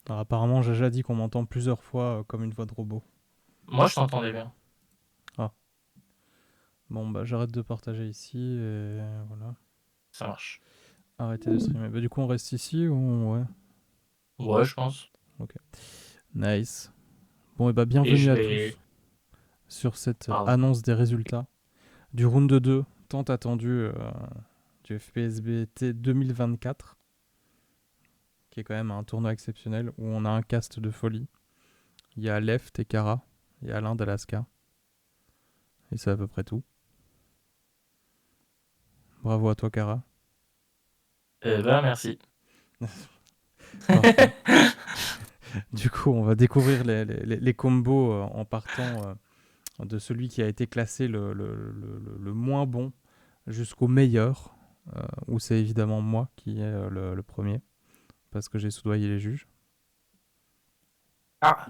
Alors, apparemment, j'ai déjà dit qu'on m'entend plusieurs fois comme une voix de robot. Moi, je t'entendais bien. Ah, bon, bah j'arrête de partager ici et voilà. Ça marche. Arrêtez de streamer. Bah, du coup, on reste ici ou ouais? Ouais, je pense. Ok. Nice. Bon, et bah, Et bienvenue je à tous vais. sur cette Pardon. annonce des résultats du round 2 tant attendu du FPSBT 2024, qui est quand même un tournoi exceptionnel où on a un cast de folie. Il y a Left et Kara, il y a Alain d'Alaska, et c'est à peu près tout. Bravo à toi, Kara. Bah, merci. Parfait. Du coup, on va découvrir les combos en partant de celui qui a été classé le moins bon jusqu'au meilleur, où c'est évidemment moi qui est le premier, parce que j'ai soudoyé les juges. Ah,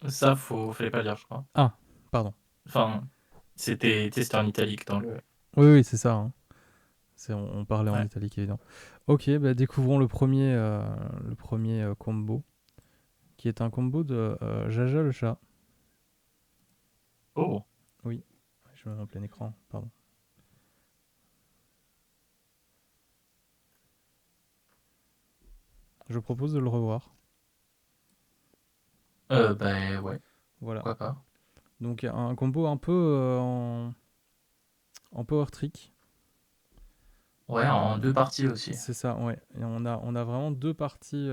ça, fallait pas le dire, je crois. Ah, pardon. Enfin, c'était en italique dans le. Oui, oui, c'est ça. Hein. On parlait en Ouais. italique, évidemment. Ok, bah, découvrons le premier combo, qui est un combo de Jaja le chat. Oh. Oui, je me mets en plein écran, pardon. Je propose de le revoir. Bah, ouais. Voilà. Pourquoi pas. Donc un combo un peu en power trick. Ouais, en Euh, deux parties aussi. c'est ça, ouais. Et on a vraiment deux parties.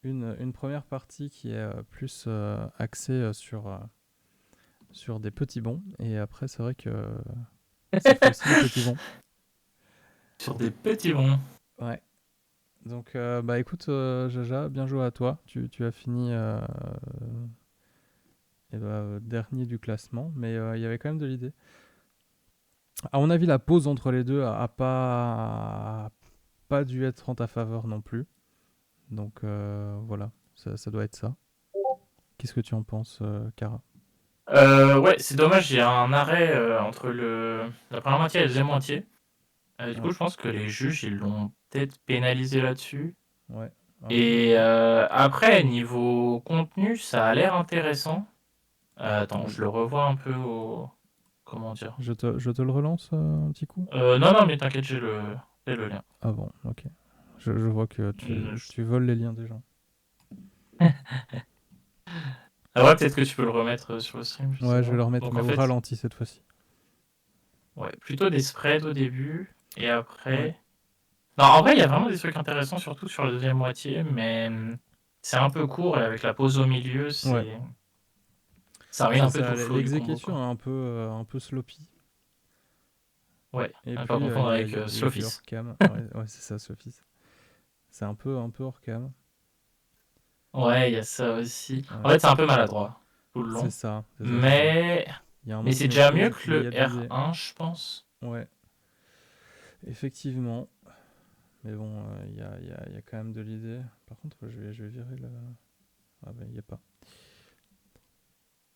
Une première partie qui est plus axée sur des petits bons. Et après, c'est vrai que ça fait aussi des petits bons. Sur des petits bons. Ouais. Donc, bah écoute, Jaja, bien joué à toi. Tu as fini dernier du classement, mais il y avait quand même de l'idée. À mon avis, la pause entre les deux a pas dû être en ta faveur non plus. Donc voilà, ça doit être ça. Qu'est-ce que tu en penses, Cara? Ouais, c'est dommage, il y a un arrêt entre la première moitié et la deuxième moitié. Du Ouais, coup, je pense que les juges, ils l'ont peut-être pénalisé là-dessus. ouais, un peu, Et ouais. après, niveau contenu, ça a l'air intéressant. Attends, Mm. je le revois un peu au. Comment dire? Je te le relance un petit coup. Non, non, mais t'inquiète, j'ai le lien. Ah bon, ok. Je vois que Euh, tu, je- tu voles les liens des gens. Ah ouais, peut-être que tu peux le remettre sur le stream, je sais Ouais, je vais le pas. remettre, Donc mais en au fait, ralenti cette fois-ci. ouais, plutôt des spreads au début, et Ouais, après. Non, en vrai, il y a vraiment des trucs intéressants, surtout sur la deuxième moitié, mais c'est un peu court, et avec la pause au milieu, ouais. ça ruine C'est un peu tout ça, le flow du combo, l'exécution quoi. est un peu sloppy. Ouais, Et à pas puis, confondre il y a, avec il y a- il y a du Slowfis. hors-cam. Ouais, ouais, c'est ça, Sophie. C'est un peu hors-cam. Ouais, il y a ça aussi. En Ouais, fait, c'est un peu maladroit, tout le c'est long. ça, c'est ça, c'est ça. Mais, Il y a un mais nom qui c'est déjà mieux m'échappe, que mais il y le a de l'idée. R1, je pense. Ouais, effectivement. Mais bon, il y a quand même de l'idée. Par contre, je vais virer le. Ah ben, il n'y a pas.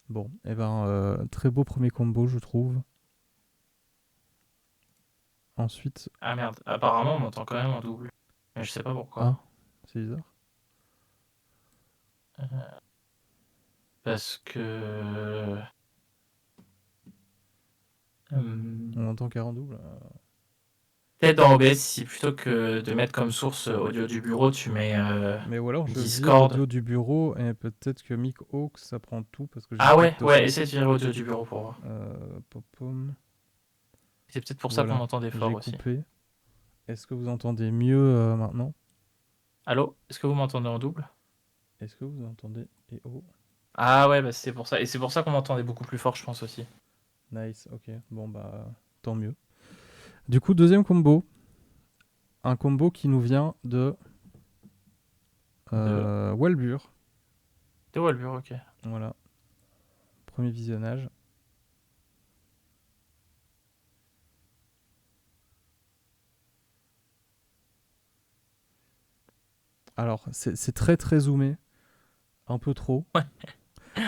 Bon, et ben, très beau premier combo, je trouve. Ensuite, Ah merde, apparemment, on m'entend quand même en double. Mais je sais pas pourquoi. ah, c'est bizarre. Parce que. On entend 40 double. Peut-être dans OBS, si plutôt que de mettre comme source audio du bureau, tu mets Mais ou alors je vire Discord. audio du bureau et peut-être que Mic Aux ça prend tout parce que j'ai Ah pas de ouais, ouais, token. essaie de virer audio du bureau pour voir. Pom-pom. C'est peut-être pour ça qu'on Voilà, m'entendait fort j'ai aussi. coupé. Est-ce que vous entendez mieux maintenant? Allô? Est-ce que vous m'entendez en double? Est-ce que vous entendez et oh, Ah ouais, bah c'était pour ça. Et c'est pour ça qu'on m'entendait beaucoup plus fort, je pense aussi. nice, ok. Bon bah tant mieux. Du coup, deuxième combo. Un combo qui nous vient de De. Walbur. De où le bureau, ok. Voilà, premier visionnage. Alors, c'est très très zoomé, un peu trop.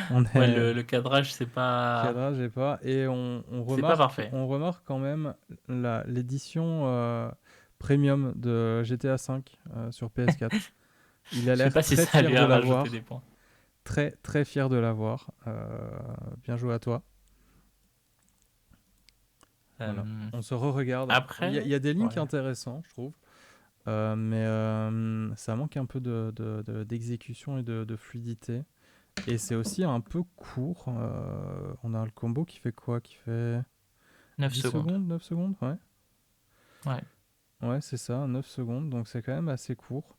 On Ouais, est le cadrage, c'est pas. cadrage et pas. Et on C'est pas remarque, parfait. on remarque quand même l'édition premium de GTA V sur PS4. Il a Je sais l'air pas si très ça fier lui de a rajouté l'avoir. des points. Très, très fier de l'avoir. Bien joué à toi. Voilà. Euh, On se re-regarde. Il Après, y a des links ouais. intéressants, je trouve. Mais ça manque un peu d'exécution et de fluidité. Et c'est aussi un peu court. On a le combo qui fait quoi? Qui fait 9 10 secondes. secondes, 9 secondes? Ouais. Ouais. Ouais, c'est ça, 9 secondes. Donc c'est quand même assez court.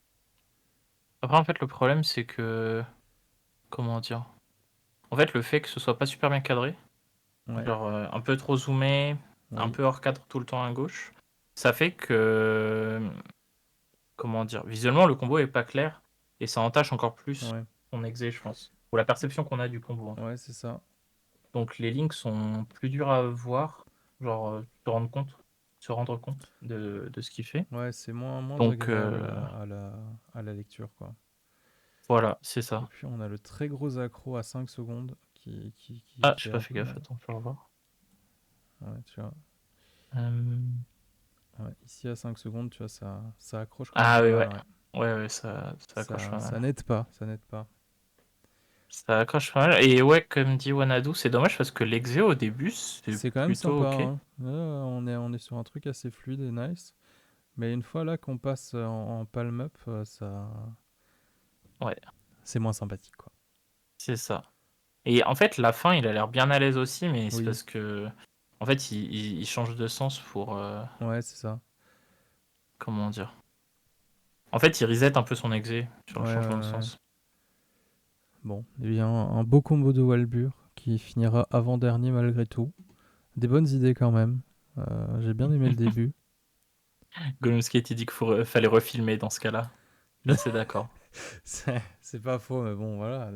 Après, en fait, le problème, c'est que. Comment dire? En fait, le fait que ce soit pas super bien cadré, Ouais, genre un peu trop zoomé, un oui, peu hors cadre tout le temps à gauche, ça fait que. Comment dire? Visuellement, le combo est pas clair et ça entache encore plus ouais, son exé, je pense. Ou la perception qu'on a du combo, en tout ouais, cas. c'est ça. Donc, les links sont plus durs à voir, genre se rendre compte de ce qu'il fait. Ouais, c'est moins Donc, agréable à la lecture, quoi. voilà, c'est Et ça. puis on a le très gros accro à 5 secondes Ah, qui j'ai est pas un fait peu... gaffe, attends, je vais revoir. Ouais, tu vois. Euh, Ouais, ici à 5 secondes, tu vois, ça accroche quand même Ah pas oui, mal, ouais. ouais. Ouais, ouais, ça accroche pas Ça mal. n'aide pas, ça n'aide pas. Ça accroche pas mal. Et ouais, comme dit Wanadu, c'est dommage parce que l'exé au début, c'est C'est quand même plutôt sympa, ok. hein. On est sur un truc assez fluide et nice. Mais une fois là qu'on passe en palm up, Ouais, c'est moins sympathique, quoi. c'est ça. Et en fait, la fin, il a l'air bien à l'aise aussi, mais c'est Oui, parce que. En fait, il change de sens pour. ouais, c'est ça. Comment dire? En fait, il reset un peu son exé sur Ouais, le changement de ouais, ouais. sens. Bon, il y a un beau combo de Walbur qui finira avant-dernier malgré tout. Des bonnes idées quand même. J'ai bien aimé le début. Golomsky il dit fallait refilmer dans ce cas-là. Je suis assez d'accord. C'est pas faux, mais bon, voilà.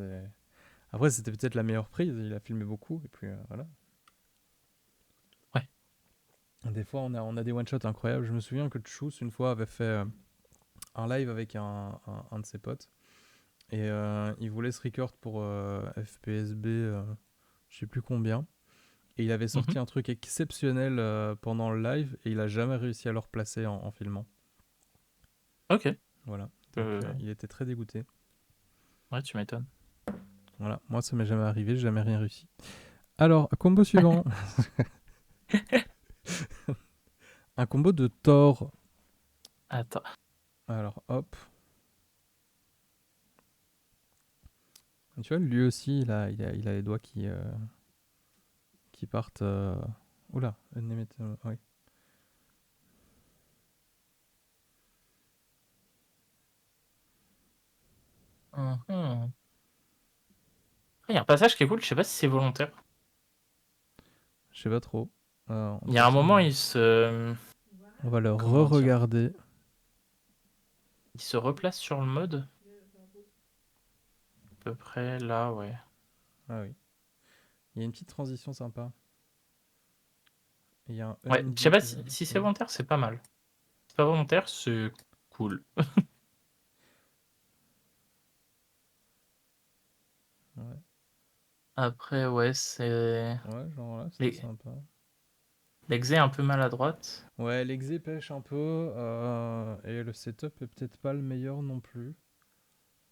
Après, c'était peut-être la meilleure prise. Il a filmé beaucoup, et puis voilà. Ouais. Des fois, on a des one-shots incroyables. Je me souviens que Tchous, une fois, avait fait un live avec un de ses potes. Et il voulait se record pour FPSB, je sais plus combien. Et il avait Mhm. sorti un truc exceptionnel pendant le live, et il a jamais réussi à le replacer en filmant. Ok. Voilà. Donc, Euh, il était très dégoûté. Ouais, tu m'étonnes. Voilà. Moi, ça m'est jamais arrivé, j'ai jamais rien réussi. Alors, combo suivant. Un combo de Thor. Attends. Alors, hop. Tu vois, lui aussi, il a les doigts qui partent. Oula, oui. Mhm. Il y a un passage qui est cool, je sais pas si c'est volontaire. Je sais pas trop. Il y a un Entretien. moment, On va le comment dire, re-regarder. il se replace sur le mode, à peu près là, ouais. Ah oui. Il y a une petite transition sympa. Il y a un Ouais, je sais undo pas qui va. si c'est Oui. volontaire, c'est pas mal. Si c'est pas volontaire, c'est cool. Ouais. Après, ouais, c'est. Ouais, genre là, c'était Les- sympa. L'exé est un peu maladroite. Ouais, l'exé pêche un peu. Et le setup est peut-être pas le meilleur non plus.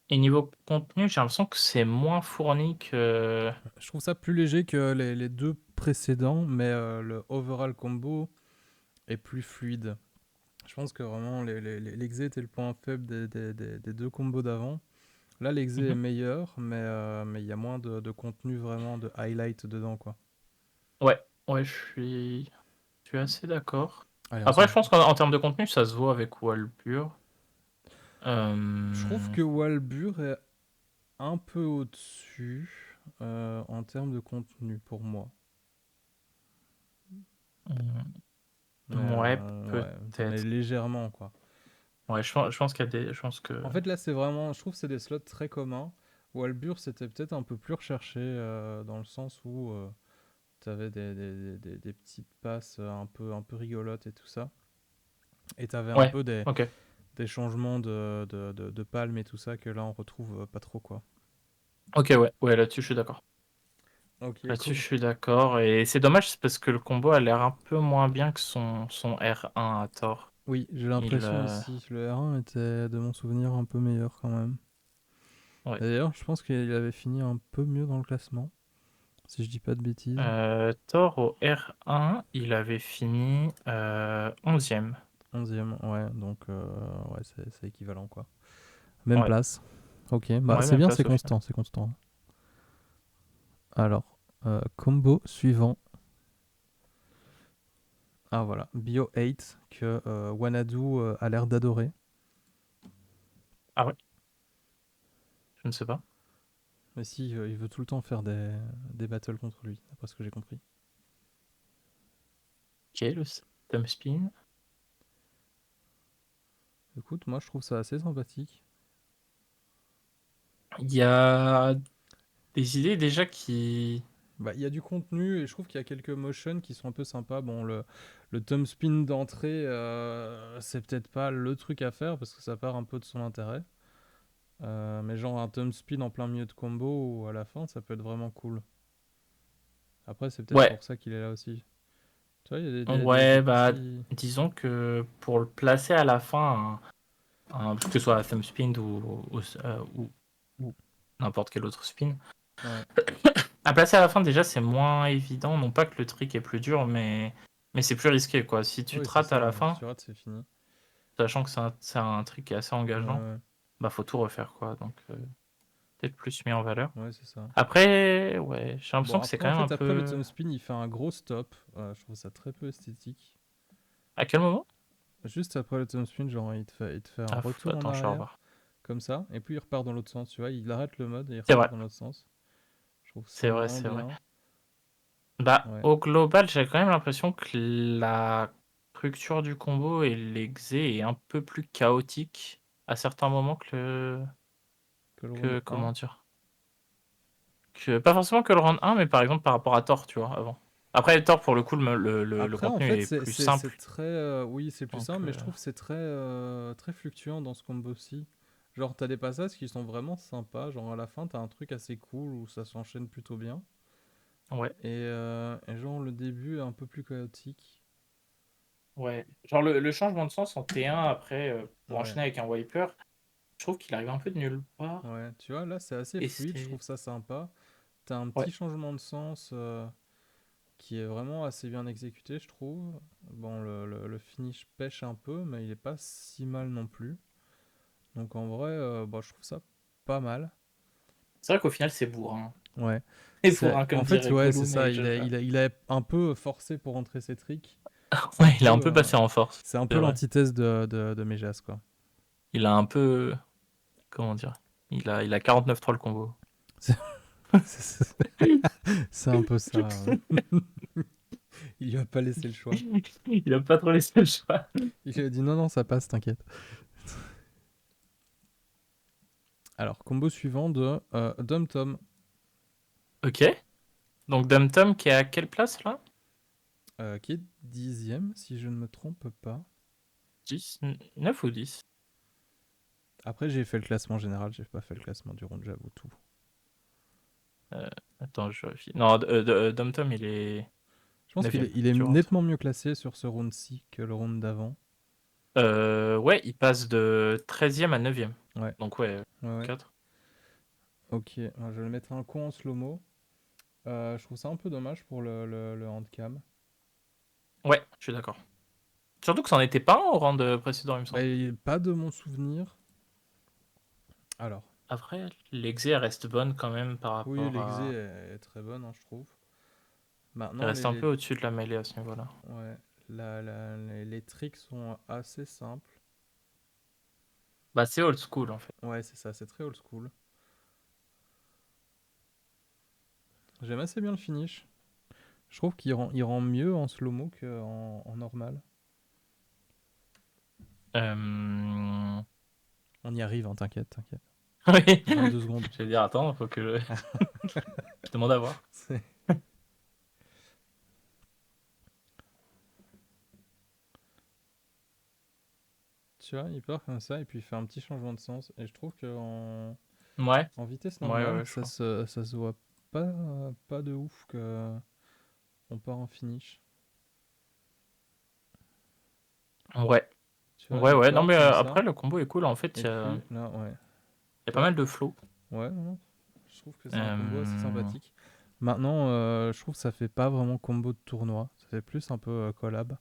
Et niveau contenu, j'ai l'impression que c'est moins fourni que. Je trouve ça plus léger que les deux précédents, mais le overall combo est plus fluide. Je pense que vraiment l'exé était le point faible des deux combos d'avant. Là, l'exé est Mhm. meilleur, mais il y a moins de contenu vraiment de highlight dedans, quoi. Ouais, ouais, je suis assez d'accord. Allez, on Après, s'en... je pense qu'en termes de contenu, ça se voit avec Walpur. Je trouve Euh... que Walbur est un peu au-dessus en termes de contenu pour moi. Mais Ouais, ouais, mais peut-être. légèrement, quoi. Ouais, je pense qu'il y a des. Je pense que. En fait, là, c'est vraiment... Je trouve que c'est des slots très communs. Walbur, c'était peut-être un peu plus recherché dans le sens où t'avais des petites passes un peu rigolotes et tout ça. Et t'avais un Ouais, peu ok. des changements de palme et tout ça que là, on retrouve pas trop, quoi. Ok, ouais, ouais, là-dessus, je suis d'accord. Ok, Là-dessus, je cool. suis d'accord. Et c'est dommage, c'est parce que le combo a l'air un peu moins bien que son R1 à tort. Oui, j'ai Il, l'impression aussi. Le R1 était, de mon souvenir, un peu meilleur quand même. ouais. Et d'ailleurs, je pense qu'il avait fini un peu mieux dans le classement, si je dis pas de bêtises. Thor au R1, il avait fini 11e. 11e, ouais, donc ouais, c'est équivalent quoi. Même Ouais, place. Ok, bah ouais, c'est même bien, place c'est au final. constant, c'est constant. Alors, combo suivant. Ah voilà, Bio 8 que Wanadu a l'air d'adorer. Ah ouais, je ne sais pas. Mais si, il veut tout le temps faire des battles contre lui, d'après ce que j'ai compris. Ok, le Thumb Spin. Écoute, moi je trouve ça assez sympathique. Il y a des idées déjà qui... Bah, il y a du contenu et je trouve qu'il y a quelques motions qui sont un peu sympas. Bon, le thumb spin d'entrée, c'est peut-être pas le truc à faire parce que ça part un peu de son intérêt. Mais genre un thumb spin en plein milieu de combo ou à la fin, ça peut être vraiment cool. Après, c'est peut-être Ouais, pour ça qu'il est là aussi. Tu vois, il y a des ouais, bah, petits. disons que pour le placer à la fin, que ce soit Thumb Spin ou n'importe quel autre spin, Ouais, à placer à la fin, déjà, c'est moins évident. Non pas que le trick est plus dur, mais c'est plus risqué, quoi. Si tu oui, te c'est rates à la ça. Si fin, tu rates, c'est fini. sachant que c'est un trick qui est assez Ouais, engageant, ouais, bah faut tout refaire, quoi. Donc, peut-être plus mis en valeur. ouais, c'est ça. Après, ouais, j'ai Bon, l'impression que c'est après, quand en même un fait, après le peu. thumb spin, il fait un gros stop. Je trouve ça très peu esthétique. À quel moment? Juste après le thumb spin, genre, il te fait un Ah, retour en attends, je vais arrière. revoir. Comme ça, et puis il repart dans l'autre sens, tu vois, il arrête le mode et il C'est repart vrai, dans l'autre sens. Je trouve ça c'est vrai, moins c'est vrai. bien. Bah, Ouais, au global, j'ai quand même l'impression que la structure du combo et l'exé est un peu plus chaotique à certains moments que le round que 1. comment dire? Pas forcément que le round 1, mais par exemple par rapport à Thor, tu vois, avant. Après, Thor, pour le coup, le Après, en contenu fait, est c'est plus c'est- c'est simple. très. Oui, c'est plus Donc, simple, mais je trouve que c'est très fluctuant dans ce combo aussi. Genre, t'as des passages qui sont vraiment sympas. Genre, à la fin, t'as un truc assez cool où ça s'enchaîne plutôt bien. ouais, Et genre, le début est un peu plus chaotique. ouais. Genre le changement de sens en T1 après, pour Ouais, enchaîner avec un wiper, je trouve qu'il arrive un peu de nulle part. ouais. Tu vois, là, c'est assez Et fluide, je c'est. trouve ça sympa. T'as un Ouais. petit changement de sens. Qui est vraiment assez bien exécuté, je trouve. Bon, le finish pêche un peu, mais il est pas si mal non plus. Donc en vrai, bah, je trouve ça pas mal. C'est vrai qu'au final, c'est bourrin. Ouais. C'est bourrin, En comme fait, dirait ouais, c'est Gollum ça. et Il a, Jaja. il, a, il a un peu forcé pour rentrer ses tricks. C'est un Ouais, il a un peu, peu passé en force. c'est un C'est peu vrai. l'antithèse de Mejas, quoi. Il a un peu. Comment dire? Il a 49-3 le combo. C'est c'est- c'est un peu ça. Il lui a pas laissé le choix. Il a pas trop laissé le choix. Il lui a dit non, non, ça passe, t'inquiète. Alors, combo suivant de Dom Tom. Ok. Donc Dum Tom qui est à quelle place là? Qui est 10e, si je ne me trompe pas. 10, 9 ou 10? Après, j'ai fait le classement général, j'ai pas fait le classement du round, j'avoue tout. Euh, Attends, je vérifie. Non, Dum Tom il est Je pense qu'il 9ème est, il est du round. nettement mieux classé sur ce round-ci que le round d'avant. Ouais, il passe de 13e à 9e. Ouais, Donc ouais, ouais, ouais. 4. Ok, alors, je vais le mettre un coup en slow-mo. Je trouve ça un peu dommage pour le handcam. Ouais, je suis d'accord. Surtout que ça n'en était pas un au round précédent, il me Bah, semble. pas de mon souvenir. Alors, Après, l'exé elle reste bonne quand même par oui, rapport l'exé à. est très bonne, hein, je trouve. Elle Maintenant, reste un peu au-dessus de la mêlée à ce niveau-là. ouais, les tricks sont assez simples. Bah, c'est old school en fait. Ouais, c'est ça, c'est très old school. J'aime assez bien le finish. Je trouve qu'il rend mieux en slow-mo qu'en normal. Euh... On y arrive, hein, t'inquiète, t'inquiète. Oui. 22 secondes. Je vais dire, attends, faut que je demande à voir. Tu vois, il part comme ça et puis il fait un petit changement de sens. Et je trouve qu'en Ouais, en vitesse ouais, normale, ouais, je vois. ça se voit pas de ouf que on part en finish. Ouais. Tu vois, Ouais, ouais, non, d'accord, mais comme ça. après, le combo est cool. En fait, Et il y a, puis là, ouais. y a pas mal de flow. Ouais, non, je trouve que c'est un combo assez Euh, sympathique. Maintenant, je trouve que ça fait pas vraiment combo de tournoi. Ça fait plus un peu collab.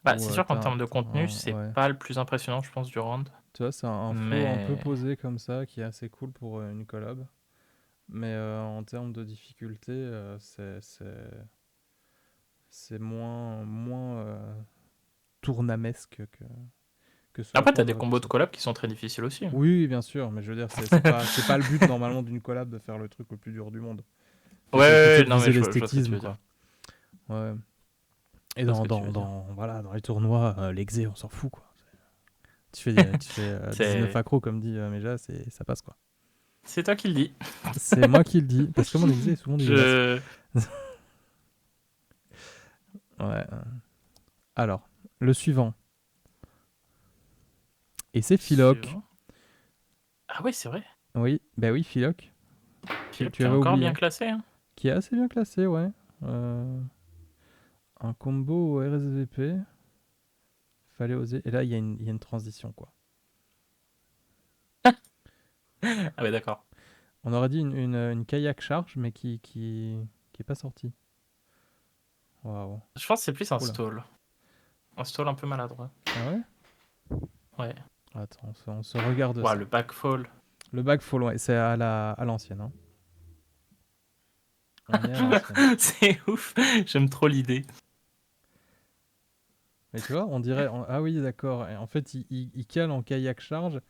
Bah, Où c'est sûr qu'en termes de t'as contenu, c'est ouais. pas le plus impressionnant, je pense, du round. Tu vois, c'est un flow un peu Mais posé comme ça qui est assez cool pour une collab. Mais en termes de difficulté, c'est moins tournamesque que ce à après, quoi t'as on des aurait pu combos de s'attendre. collab qui sont très difficiles aussi. Oui, oui, bien sûr, mais je veux dire, c'est pas le but normalement d'une collab de faire le truc le plus dur du monde. Ouais, Plutôt ouais, de non, mais viser je vois ce que tu l'esthétisme, veux dire. quoi. Ouais. Et Je vois ce que tu veux dire. voilà, dans les tournois, l'exé, on s'en fout, quoi. Tu fais 19 C'est accros, comme dit Meja, ça passe, quoi. c'est toi qui le dis. C'est moi qui le dis, parce que mon exé est souvent dégueulasse. Je... Ouais. Alors, le suivant. Et c'est Philoc. Suivant. Ah ouais, c'est vrai. Oui, bah oui, Philoc. Philippe, Tu qui est avais encore bien oublié. classé, hein. Qui est assez bien classé, ouais. Euh, un combo au RSVP. Fallait oser. Et là, il y a une transition, quoi. Ah ouais, d'accord. On aurait dit une kayak charge, mais qui est pas sortie. Waouh. Je pense que c'est plus un Oula. stall. Un stall un peu maladroit. Ah ouais. Ouais. Attends, on se regarde Ouah, ça. le backfall. Le backfall, ouais, c'est à l'ancienne. Hein. On est à l'ancienne. C'est ouf. J'aime trop l'idée. Mais tu vois, on dirait. Ah oui, d'accord. Et en fait, il cale en kayak charge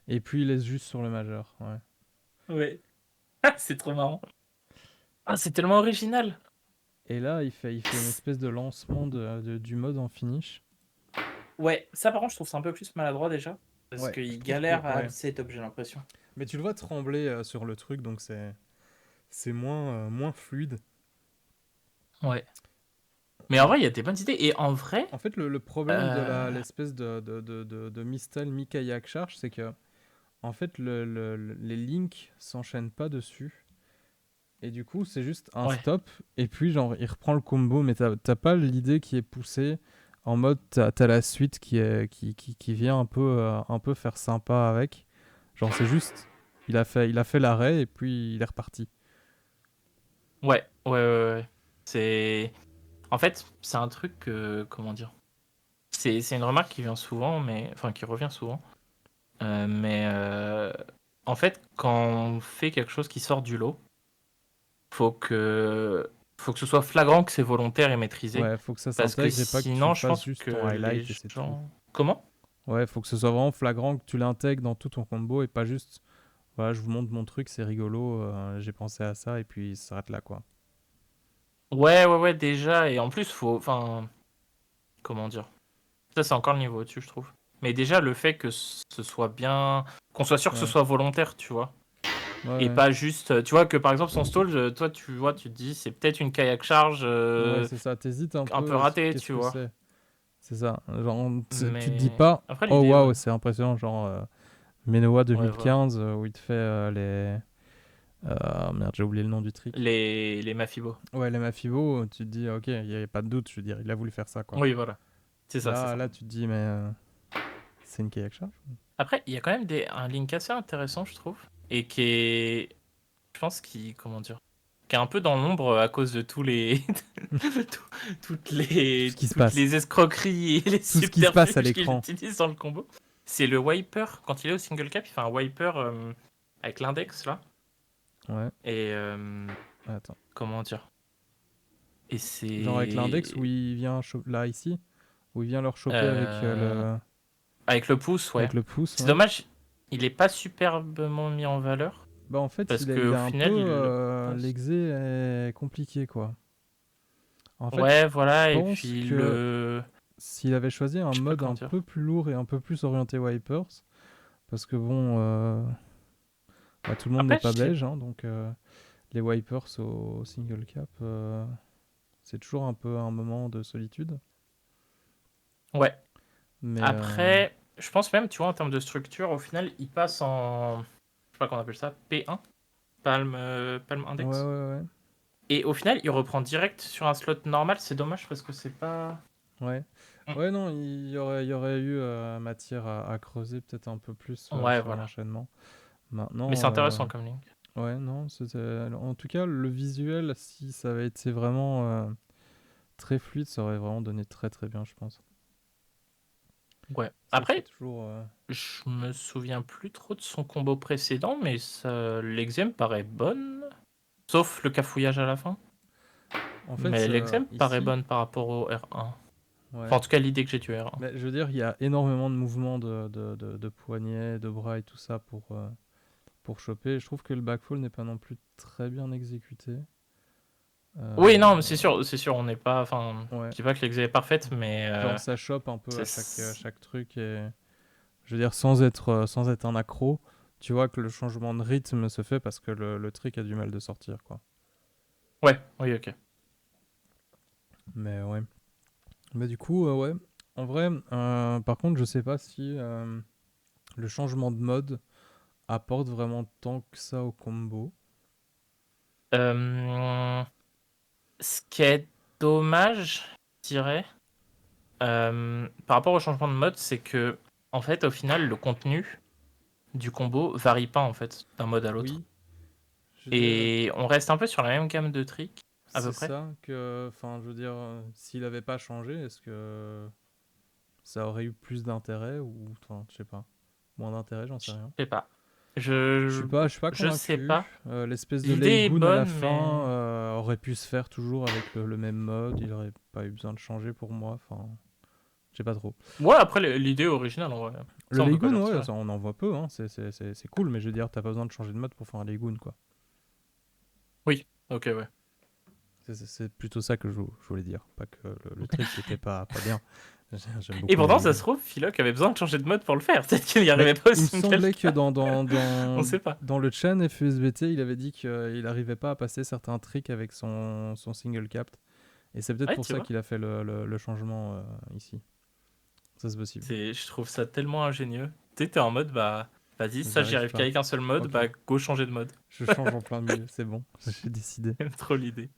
et puis il laisse juste sur le majeur. Ouais. Ouais. C'est trop marrant. Ah, c'est tellement original. Et là, il fait une espèce de lancement du mode en finish. Ouais, ça par contre, je trouve ça un peu plus maladroit déjà. Parce Ouais, je qu'il trouve que. galère à Ouais. setup, j'ai l'impression. Mais tu le vois trembler sur le truc, donc c'est moins fluide. Ouais. Mais en En, vrai, il y a des bonnes idées. Et en vrai, en fait, le problème de euh, l'espèce de Mistel mi-kayak charge, c'est que en fait, les links s'enchaînent pas dessus. Et du coup, c'est juste un ouais. stop. Et puis, genre, il reprend le combo. Mais t'as pas l'idée qui est poussée en mode t'as la suite qui vient un peu faire sympa avec. Genre, c'est juste. Il a fait l'arrêt et puis il est reparti. Ouais, ouais, ouais, ouais. C'est. En fait, c'est un truc que. Comment dire? C'est une remarque qui vient souvent, mais. Enfin, qui revient souvent. Mais. En fait, quand on fait quelque chose qui sort du lot, faut que. Faut que ce soit flagrant que c'est volontaire et maîtrisé. Ouais, faut que ça Parce que s'intègre et pas que tu sinon, je fasses pense juste ton que les highlight et c'est tout. gens. Comment? Ouais, faut que ce soit vraiment flagrant, que tu l'intègres dans tout ton combo et pas juste, voilà, je vous montre mon truc, c'est rigolo, j'ai pensé à ça et puis ça s'arrête là, quoi. Ouais, ouais, ouais, déjà. Et en plus, faut. Enfin. Comment dire? Ça, c'est encore le niveau au-dessus, je trouve. Mais déjà, le fait que ce soit bien. Qu'on soit sûr que ce Ouais, soit volontaire, tu vois. ouais, Et ouais. pas juste. Tu vois, que par exemple, son stall, toi, tu vois, tu te dis, c'est peut-être une kayak charge Ouais, c'est ça, t'hésites un un peu peu sur ratée, qu'est-ce tu que vois. c'est. C'est ça, genre, tu te dis Mais. pas, Après, oh l'idée, ouais. waouh, c'est impressionnant, genre, Menoa Ouais, voilà. 2015, où il te fait merde, j'ai oublié le nom du trick. Les Mafibo. Ouais, les Mafibo, tu te dis, ok, il n'y a pas de doute, je veux dire, il a voulu faire ça, quoi. Oui, voilà. C'est ça, c'est ça. Là, tu te dis, mais c'est une kayak charge? Après, il y a quand même un link assez intéressant, je trouve. Et qui est. Je pense qui. Comment dire? Qui est un peu dans l'ombre à cause de tous les. Tout ce qui se Toutes passe. les escroqueries et les Tout ce qui se passe à subterfuges qu'il l'écran. utilise dans le combo. C'est le wiper. Quand il est au single cap, il fait un wiper avec l'index là. Ouais, Et attends. comment dire? Et Genre avec l'index où c'est. il vient, là, ici, où il vient leur choper euh, avec le pouce, ouais. avec le pouce, C'est ouais. dommage, il est pas superbement mis en valeur. Bah en fait, Parce il qu'au a un peu... final, il le passe. l'exé est compliqué, quoi. En fait, je Ouais, voilà, et pense puis que le. s'il avait choisi un Je sais pas mode comment un dire. peu plus lourd et un peu plus orienté wipers, parce que bon, bah, tout le monde n'est Après, je pas sais. belge, hein, donc les wipers au single cap, c'est toujours un peu un moment de solitude. Ouais. Mais Après, je pense même, tu vois, en termes de structure, au final, il passe en. Je sais pas comment on appelle ça, P1, Palm ouais, Index. ouais, Et au final, il reprend direct sur un slot normal. C'est dommage parce que c'est pas. ouais. Ouais, non, il y aurait eu matière à creuser peut-être un peu plus Ouais, sur voilà. l'enchaînement. Mais c'est Maintenant, intéressant comme link. ouais, non, en tout cas, le visuel, si ça avait été vraiment très fluide, ça aurait vraiment donné très très bien, je pense. Ouais. C'est Après, toujours. je me souviens plus trop de son combo précédent, mais l'exem paraît bonne. Sauf le cafouillage à la fin. En Mais fait, l'exem paraît ici, bonne par rapport au R1. Enfin, ouais. en tout cas, l'idée que j'ai du R1. Mais je veux dire, il y a énormément de mouvements de poignets, de bras et tout ça pour choper. Je trouve que le backfall n'est pas non plus très bien exécuté. Oui, non, mais Euh, c'est sûr, on n'est pas. Enfin, ouais. je dis pas que l'exem est parfaite, mais Genre, ça chope un peu à c'est. chaque truc. Et je veux dire, sans être un accro, tu vois que le changement de rythme se fait parce que le trick a du mal de sortir, quoi. Ouais, oui, ok. Mais ouais. Mais du coup, ouais. En vrai, par contre, je sais pas si le changement de mode apporte vraiment tant que ça au combo. Euh, Ce qui est dommage, je dirais, par rapport au changement de mode, c'est que, en fait, au final, le contenu du combo varie pas, en fait, d'un mode à l'autre. Oui, je veux dire, Et on reste un peu sur la même gamme de tricks, à peu c'est près. ça que. Enfin, je veux dire, s'il avait pas changé, est-ce que ça aurait eu plus d'intérêt ou. Enfin, je sais pas. Moins d'intérêt, j'en sais Je rien. sais pas. Je suis Je, pas, je suis pas je sais convaincu. pas. L'espèce de L'idée est Laygoon à la bonne, fin mais. aurait pu se faire toujours avec le même mode. Il aurait pas eu besoin de changer pour moi. Enfin, je sais pas trop. Ouais, après, l'idée est originale, en vrai. Le Ça, on peut pas Laygoon, lui ouais, retirer. ça, on en voit peu. Hein. C'est cool, mais je veux dire, t'as pas besoin de changer de mode pour faire un Laygoon, quoi. Oui, ok, ouais. C'est plutôt ça que je voulais dire. Pas que le trick était pas bien. J'aime Et beaucoup les pourtant, ça se Laygoon. trouve, Philoc avait besoin de changer de mode pour le faire. Peut-être qu'il n'y Mais arrivait pas au il me single semblait que cap. dans, dans, On dans, sait pas. dans le chain FESBT, il avait dit qu'il n'arrivait pas à passer certains tricks avec son single cap. Et c'est peut-être Ouais, pour tu ça vois. qu'il a fait le changement ici. Ça, c'est possible. Je trouve ça tellement ingénieux. Tu sais, t'es en mode, bah, vas-y, ça, j'y J'arrive arrive pas. qu'avec un seul mode, Ok. bah, go changer de mode. Je change en plein milieu. C'est bon. J'ai décidé. J'aime trop l'idée.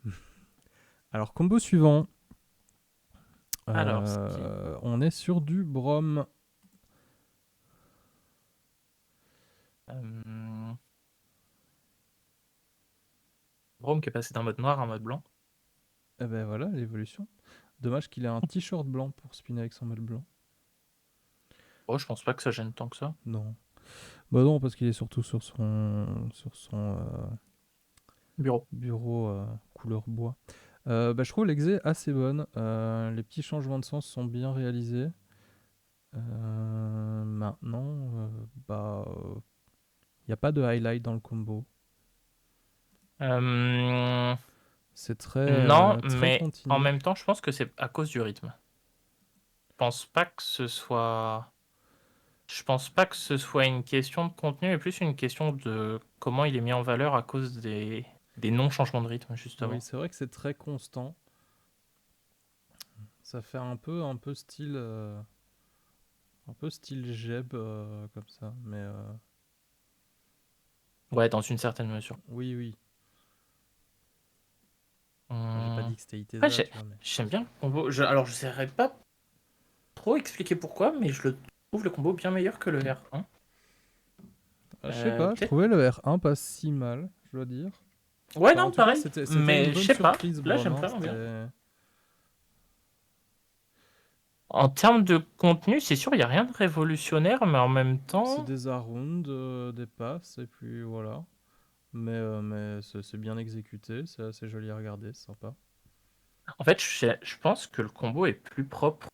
Alors, combo suivant. Alors, ce qui. On est sur du Brom. Euh... Rome qui est passé d'un mode noir à un mode blanc. Eh ben voilà, l'évolution. Dommage qu'il ait un t-shirt blanc pour spinner avec son mode blanc. Oh, je pense pas que ça gêne tant que ça. Non. Bah non, parce qu'il est surtout sur son Bureau. bureau couleur bois. Bah, je trouve l'exé assez bonne. Les petits changements de sens sont bien réalisés. Maintenant, bah, il n'y a pas de highlight dans le combo. Euh, C'est très, Non, très mais en continu. même temps, je pense que c'est à cause du rythme. Je pense pas que ce soit. Je pense pas que ce soit une question de contenu, mais plus une question de comment il est mis en valeur à cause des non-changements de rythme, Oui, justement. c'est vrai que c'est très constant. Ça fait un peu style Jeb comme ça. Mais Ouais, dans une certaine mesure. oui, oui. Enfin, j'ai pas Hum. dit que c'était Après, Itesa, tu vois, mais. j'aime bien le combo. Alors, je saurais pas trop expliquer pourquoi, mais je le trouve le combo bien meilleur que le R1. Je sais pas, je Peut-être. trouvais le R1 pas si mal, je dois dire. Ouais, Enfin, en non, tout cas, pareil. c'était une Mais je bonne sais pas. surprise, Là, Brom. j'aime Hein. vraiment bien. C'était. En termes de contenu, c'est sûr, il n'y a rien de révolutionnaire, mais en même C'est temps. des arounds, des passes, et puis voilà. Mais c'est bien exécuté, c'est assez joli à regarder, c'est sympa. En fait, je pense que le combo est plus propre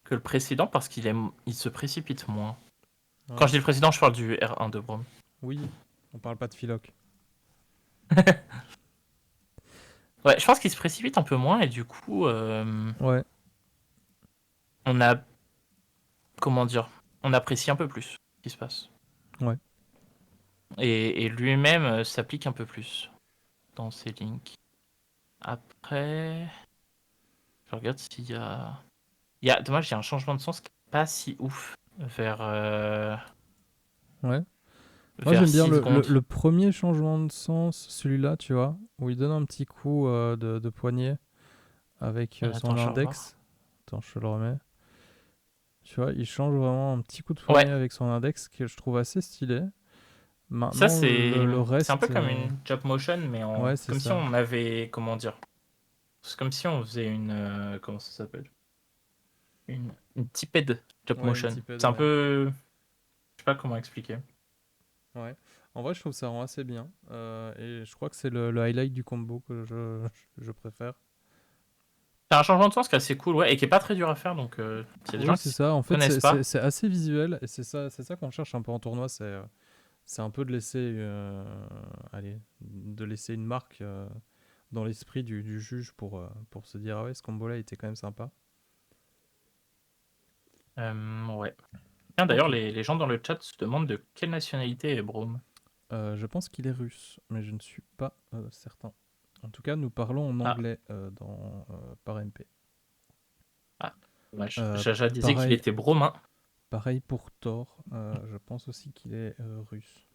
que le précédent parce il se précipite moins. Quand Ouais. je dis le précédent, je parle du R1 de Braum. Oui, on parle pas de Philoc. Ouais, je pense qu'il se précipite un peu moins et du coup, Ouais, on a. Comment dire? On apprécie un peu plus ce qui se passe. ouais. Et lui-même s'applique un peu plus dans ses links. Après, je regarde s'il y a. Dommage, il y a un changement de sens qui n'est pas si ouf Ouais. Moi vers j'aime bien 6 le, le, secondes. le premier changement de sens, celui-là, tu vois, où il donne un petit coup de poignet avec son Attends, je vais revoir. index. Attends, je te le remets. Tu vois, il change vraiment un petit coup de poignet Ouais, avec son index que je trouve assez stylé. ça Maintenant, c'est le c'est un peu reste, comme une job motion, mais ouais, c'est comme si ça. on avait, comment dire, c'est comme si on faisait une, comment ça s'appelle? Une tipped job Ouais, une motion. typade, C'est un ouais. peu, je sais pas comment expliquer. Ouais. En vrai, je trouve ça rend assez bien. Et je crois que c'est le highlight du combo que je préfère. C'est un changement de sens qui est assez cool, ouais, et qui est pas très dur à faire, donc s'il y a des Oui, gens qui c'est s'y ça. En fait, connaissent pas. c'est assez visuel. Et c'est ça qu'on cherche un peu en tournoi. C'est un peu de laisser, allez, de laisser une marque dans l'esprit du juge pour se dire, ah ouais, ce combo-là était quand même sympa. Ouais. Tiens, d'ailleurs, Ok. les gens dans le chat se demandent de quelle nationalité est Brome. Je pense qu'il est russe, mais je ne suis pas certain. En tout cas, nous parlons en Ah, anglais par MP. ah, dommage. Euh, Jaja disait qu'il pareil, était bromain. pareil pour Thor. Je pense aussi qu'il est russe.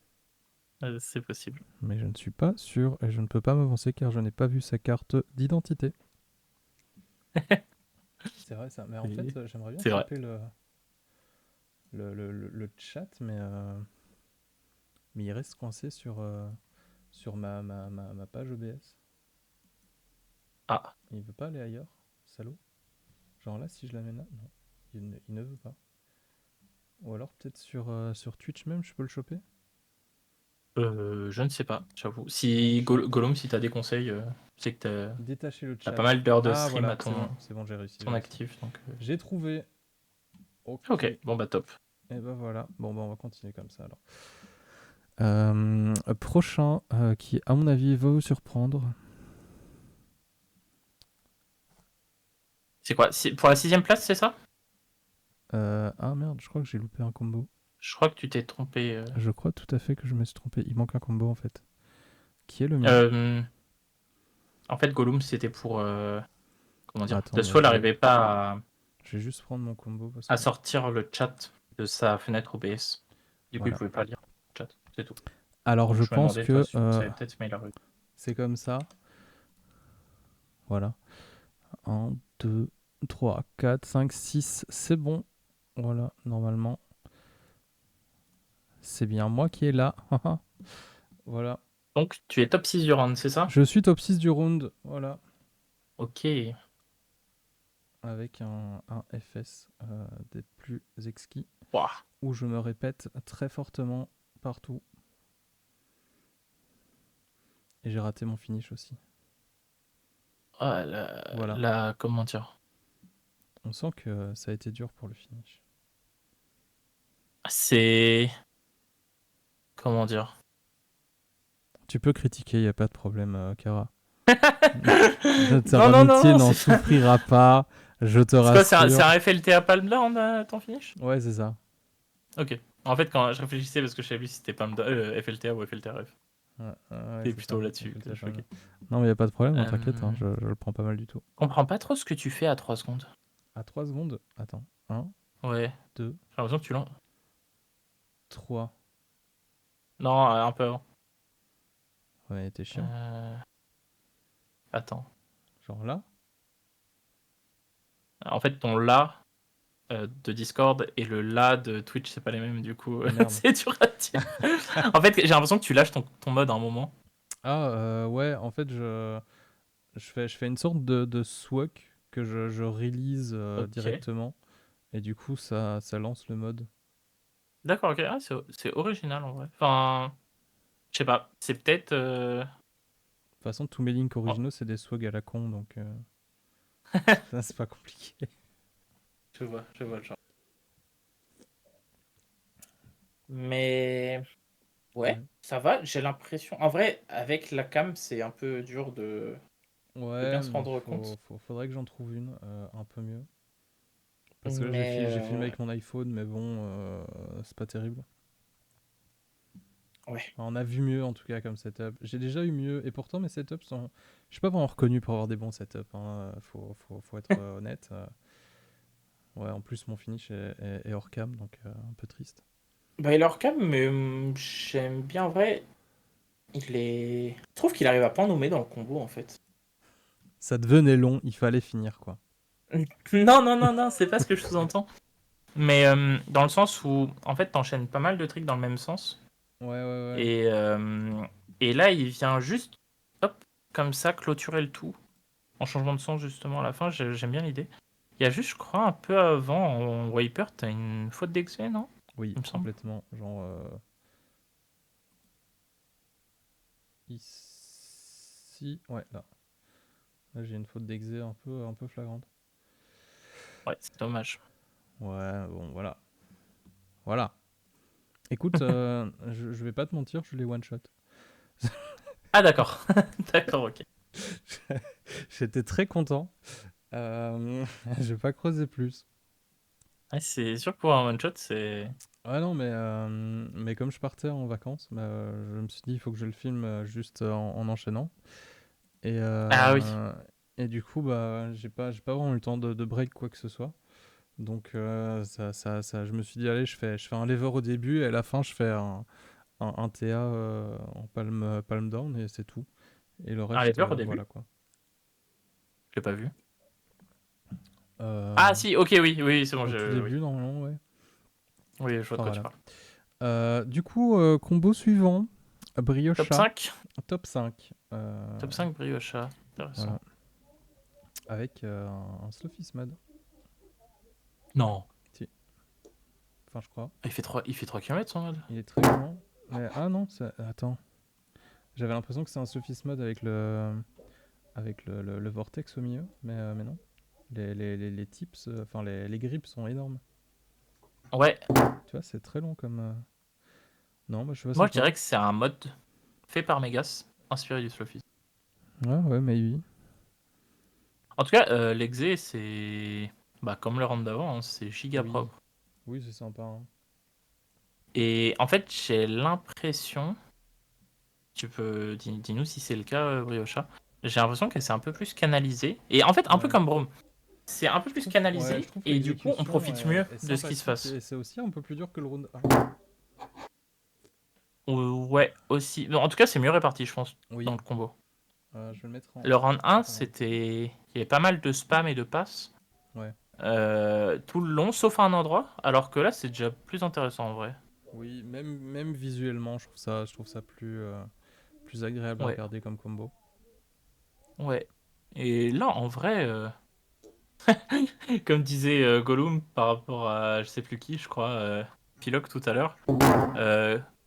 C'est possible. Mais je ne suis pas sûr et je ne peux pas m'avancer car je n'ai pas vu sa carte d'identité. C'est vrai ça. Mais en Oui, fait, j'aimerais bien c'est vrai. choper le chat, mais il reste coincé sur ma page OBS. Ah, Il veut pas aller ailleurs, salaud. Genre là, si je l'amène là, non, il ne veut pas. Ou alors peut-être sur Twitch même, je peux le choper. je ne sais pas, j'avoue. Donc, Si Gollum, si t'as des conseils, je sais que détacher le t'as pas chat. mal d'heures de Ah stream voilà, à c'est bon, j'ai réussi, j'ai ton réussi. actif, donc. J'ai trouvé. Ok. Ok, Et bon bah top. ben voilà. Bon, bah on va continuer comme ça alors. Prochain, qui à mon avis va vous surprendre. C'est quoi? Pour la 6ème place, c'est ça? Ah merde, je crois que j'ai loupé un combo. Je crois que tu t'es trompé. Je crois tout à fait que je me suis trompé. Il manque un combo en fait. Qui est le mien? Euh, En fait, Gollum, c'était pour. Comment dire? Attends, The mais Soul n'arrivait pas je vais juste prendre mon combo parce à que. sortir le chat de sa fenêtre OBS. Du coup, il Voilà. pouvait pas lire le chat. C'est tout. Alors Donc, je je me pense demandais, toi, que si tu le savais peut-être, mais il a réussi. c'est comme ça. Voilà. Un, 2, 3, 4, 5, 6. C'est bon. Voilà, normalement. C'est bien moi qui est là. Voilà. Donc, tu es top 6 du round, c'est ça? Je suis top 6 du round. Voilà. Ok. Avec un FS des plus exquis. Ouah. Où je me répète très fortement partout. Et j'ai raté mon finish aussi. Ah, Voilà. comment dire? On sent que ça a été dur pour le finish. C'est. Comment dire? Tu peux critiquer, il n'y a pas de problème, Kara. Notre Non, non, non, amitié non, n'en c'est pas. souffrira pas, je te C'est quoi, c'est rassure. un FLTA Palm Down, ton finish? Ouais, c'est ça. Ok. En fait, quand je réfléchissais, parce que je savais plus si c'était Palm Down, FLTA ou FLTRF. Ouais, ouais, C'est c'est plutôt ça. là-dessus que je FLTA. choquais. Non, mais il n'y a pas de problème, hein, t'inquiète, hein, Euh, je le prends pas mal du tout. Je comprends pas trop ce que tu fais à 3 secondes. À 3 secondes, attends. Un, Ouais. 2, J'ai l'impression que tu l'as. 3. Non, un peu avant. Ouais, t'es chiant. Euh, Attends. Genre là. En fait, ton la de Discord et le la de Twitch, c'est pas les mêmes, du coup, Ah merde. c'est dur à dire. En fait, j'ai l'impression que tu lâches ton mode à un moment. Ah, ouais, en fait, je fais une sorte de swag que je release Ok. directement. Et du coup, ça lance le mode. De D'accord, ok. Ah, c'est original en vrai. Enfin, je sais pas. C'est peut-être. toute façon, tous mes links Oh, originaux, c'est des swags à la con, donc ça, c'est pas compliqué. je vois le genre. Mais ouais, Ouais. ça va. J'ai l'impression. En vrai, avec la cam, c'est un peu dur de bien Ouais, se mais rendre compte. faudrait que j'en trouve une un peu mieux. Parce que là, Mais j'ai filmé avec mon iPhone, mais bon, c'est pas terrible. ouais. Enfin, on a vu mieux en tout cas comme setup. J'ai déjà eu mieux, et pourtant mes setups sont. Je suis pas vraiment reconnu pour avoir des bons setups, hein. Faut être honnête. Ouais, en plus mon finish est hors cam, donc un peu triste. Bah, il est hors cam, mais j'aime bien en vrai. Je trouve qu'il arrive à pas nommer dans le combo en fait. Ça devenait long, il fallait finir quoi. Non, non, non, non, c'est pas ce que je sous-entends. Mais dans le sens où, en fait, t'enchaînes pas mal de tricks dans le même sens. Ouais, ouais, ouais. Et, euh, et là, il vient juste, hop, comme ça, clôturer le tout. En changement de sens, justement, à la fin. J'aime bien l'idée. Il y a juste, je crois, un peu avant, en Wiper, t'as une faute d'excès, non? Oui, Il me semble. complètement. Genre, ici. Ouais, là. Là, j'ai une faute d'exé un peu flagrante. Ouais, c'est dommage. Ouais, bon, voilà. Voilà. Écoute, je vais pas te mentir, je l'ai one-shot. Ah, d'accord. D'accord, ok. J'étais très content. Je vais pas creuser plus. Ouais, c'est sûr que pour un one-shot, c'est... Ouais, non, mais comme je partais en vacances, bah, je me suis dit, il faut que je le filme juste en enchaînant. Et, Ah oui. et du coup, bah, j'ai pas vraiment eu le temps de break quoi que ce soit. Donc, je me suis dit, allez, je fais un lever au début et à la fin, je fais un TA en palm down et c'est tout. Et le Un reste, lever au début? voilà quoi. Je l'ai pas vu. Euh, Ah si, ok, oui, oui, c'est bon, Au tout oui. début, normalement, ouais. Oui, je vois de Enfin, quoi tu voilà. parles. Du coup, combo suivant, Top Briocha, 5. top 5. Top 5 Briocha. Voilà. Intéressant. Avec un Slowfist mode. Non. Si. Enfin, je crois. Il fait 3 km son mode. Il est très grand. Mais, ah non, attends. J'avais l'impression que c'est un Slowfist mode avec le vortex au milieu. Mais non. Les tips, enfin les grips sont énormes. Ouais, Tu vois, c'est très long comme. Non, bah, je sais pas moi c'est je quoi. dirais que c'est un mode fait par Megas, inspiré du Slowfist. Ouais, ouais, mais oui. En tout cas, l'exé, c'est... Bah, comme le round d'avant, hein, c'est giga Oui, propre. oui, c'est sympa, hein. Et en fait, j'ai l'impression... Dis-nous si c'est le cas, Briocha. J'ai l'impression que c'est un peu plus canalisé. Et en fait, un peu Ouais. comme Brome. C'est un peu plus Ouais, je canalisé, trouve que et du coup, on l'exécution profite mieux est de ce qui se sympathique passe. et c'est aussi un peu plus dur que le round 1. Ouais, aussi. Non, en tout cas, c'est mieux réparti, je pense, dans Oui, le combo. je vais le mettre Le round 1, en round. c'était... Il y avait pas mal de spam et de passes Ouais. tout le long, sauf à un endroit, alors que là, c'est déjà plus intéressant en vrai. Oui, même visuellement, je trouve ça plus agréable à Ouais, regarder comme combo. ouais. Et là, en vrai, comme disait Gollum par rapport à je sais plus qui, je crois, Piloc tout à l'heure,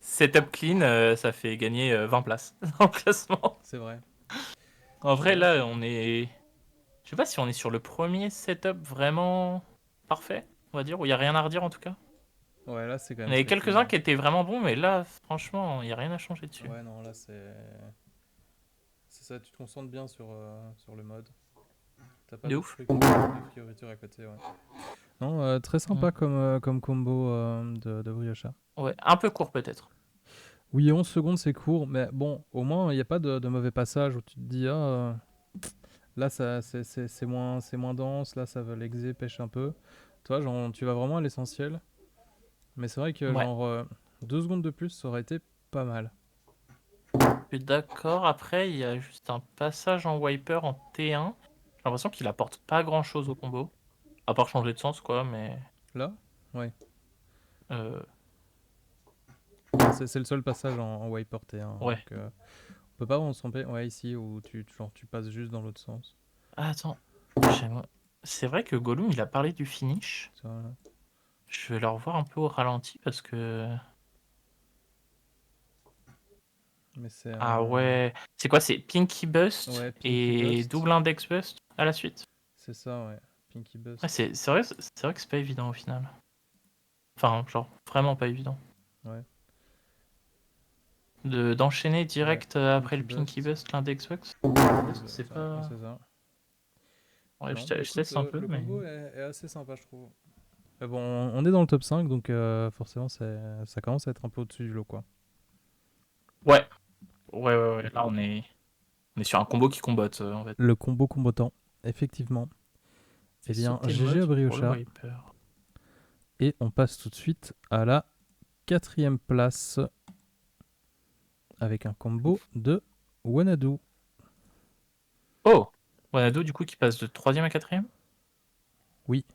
setup clean, ça fait gagner 20 places dans le classement. C'est vrai. En C'est vrai, vrai, c'est là, vrai. on est. Je sais pas si on est sur le premier setup vraiment parfait, on va dire, où il n'y a rien à redire en tout cas. Ouais, là, c'est quand Il y même en avait très quelques-uns clean. qui étaient vraiment bons, mais là, franchement, il n'y a rien à changer dessus. Ouais, non, là, c'est ça, tu te concentres bien sur le mode. T'as pas De de ouf. trucs de fioriture à côté, ouais. Non, très Mm. sympa comme combo de Briocha. Ouais, un peu court peut-être. Oui, 11 secondes, c'est court, mais bon, au moins, il n'y a pas de mauvais passage où tu te dis, là, c'est moins dense, là, ça va l'exé, pêche un peu. Toi, genre, tu vas vraiment à l'essentiel. Mais c'est vrai que, Ouais, genre, 2 secondes de plus, ça aurait été pas mal. je suis d'accord. Après, il y a juste un passage en wiper en T1. J'ai l'impression qu'il apporte pas grand-chose au combo. À part changer de sens, quoi, mais... Là, ouais. euh, C'est le seul passage en wiper T1. ouais. Donc, on peut pas vraiment se tromper. Ouais, ici, où genre, tu passes juste dans l'autre sens. Ah, attends. C'est vrai que Gollum, il a parlé du finish. Ça, voilà. Je vais le revoir un peu au ralenti parce que... Mais c'est Ah un. ouais. C'est quoi? C'est Pinky Bust Ouais, Pinky et Bust. double index Bust à la suite? C'est ça, ouais. Pinky Ouais, Bust. c'est vrai que c'est pas évident au final. Enfin, genre, vraiment pas évident. Ouais, D'enchaîner ouais. direct après Pinky le Pinky Bust. Bust, l'index Bust, c'est Ouais, pas... c'est ça. Ouais, Non, bah je écoute, teste un peu, le mais... combo est assez sympa, je trouve. Mais bon, on est dans le top 5, donc forcément, ça commence à être un peu au-dessus du lot, quoi. Ouais, ouais. Là, on est sur un combo qui combotte, en fait. Le combo combattant, effectivement. Eh Fais bien, sauter le GG à mode pour le Briocha. wiper. Et on passe tout de suite à la 4e place avec un combo de Wanadu. Oh! Wanado, du coup, qui passe de 3ème à 4ème? Oui,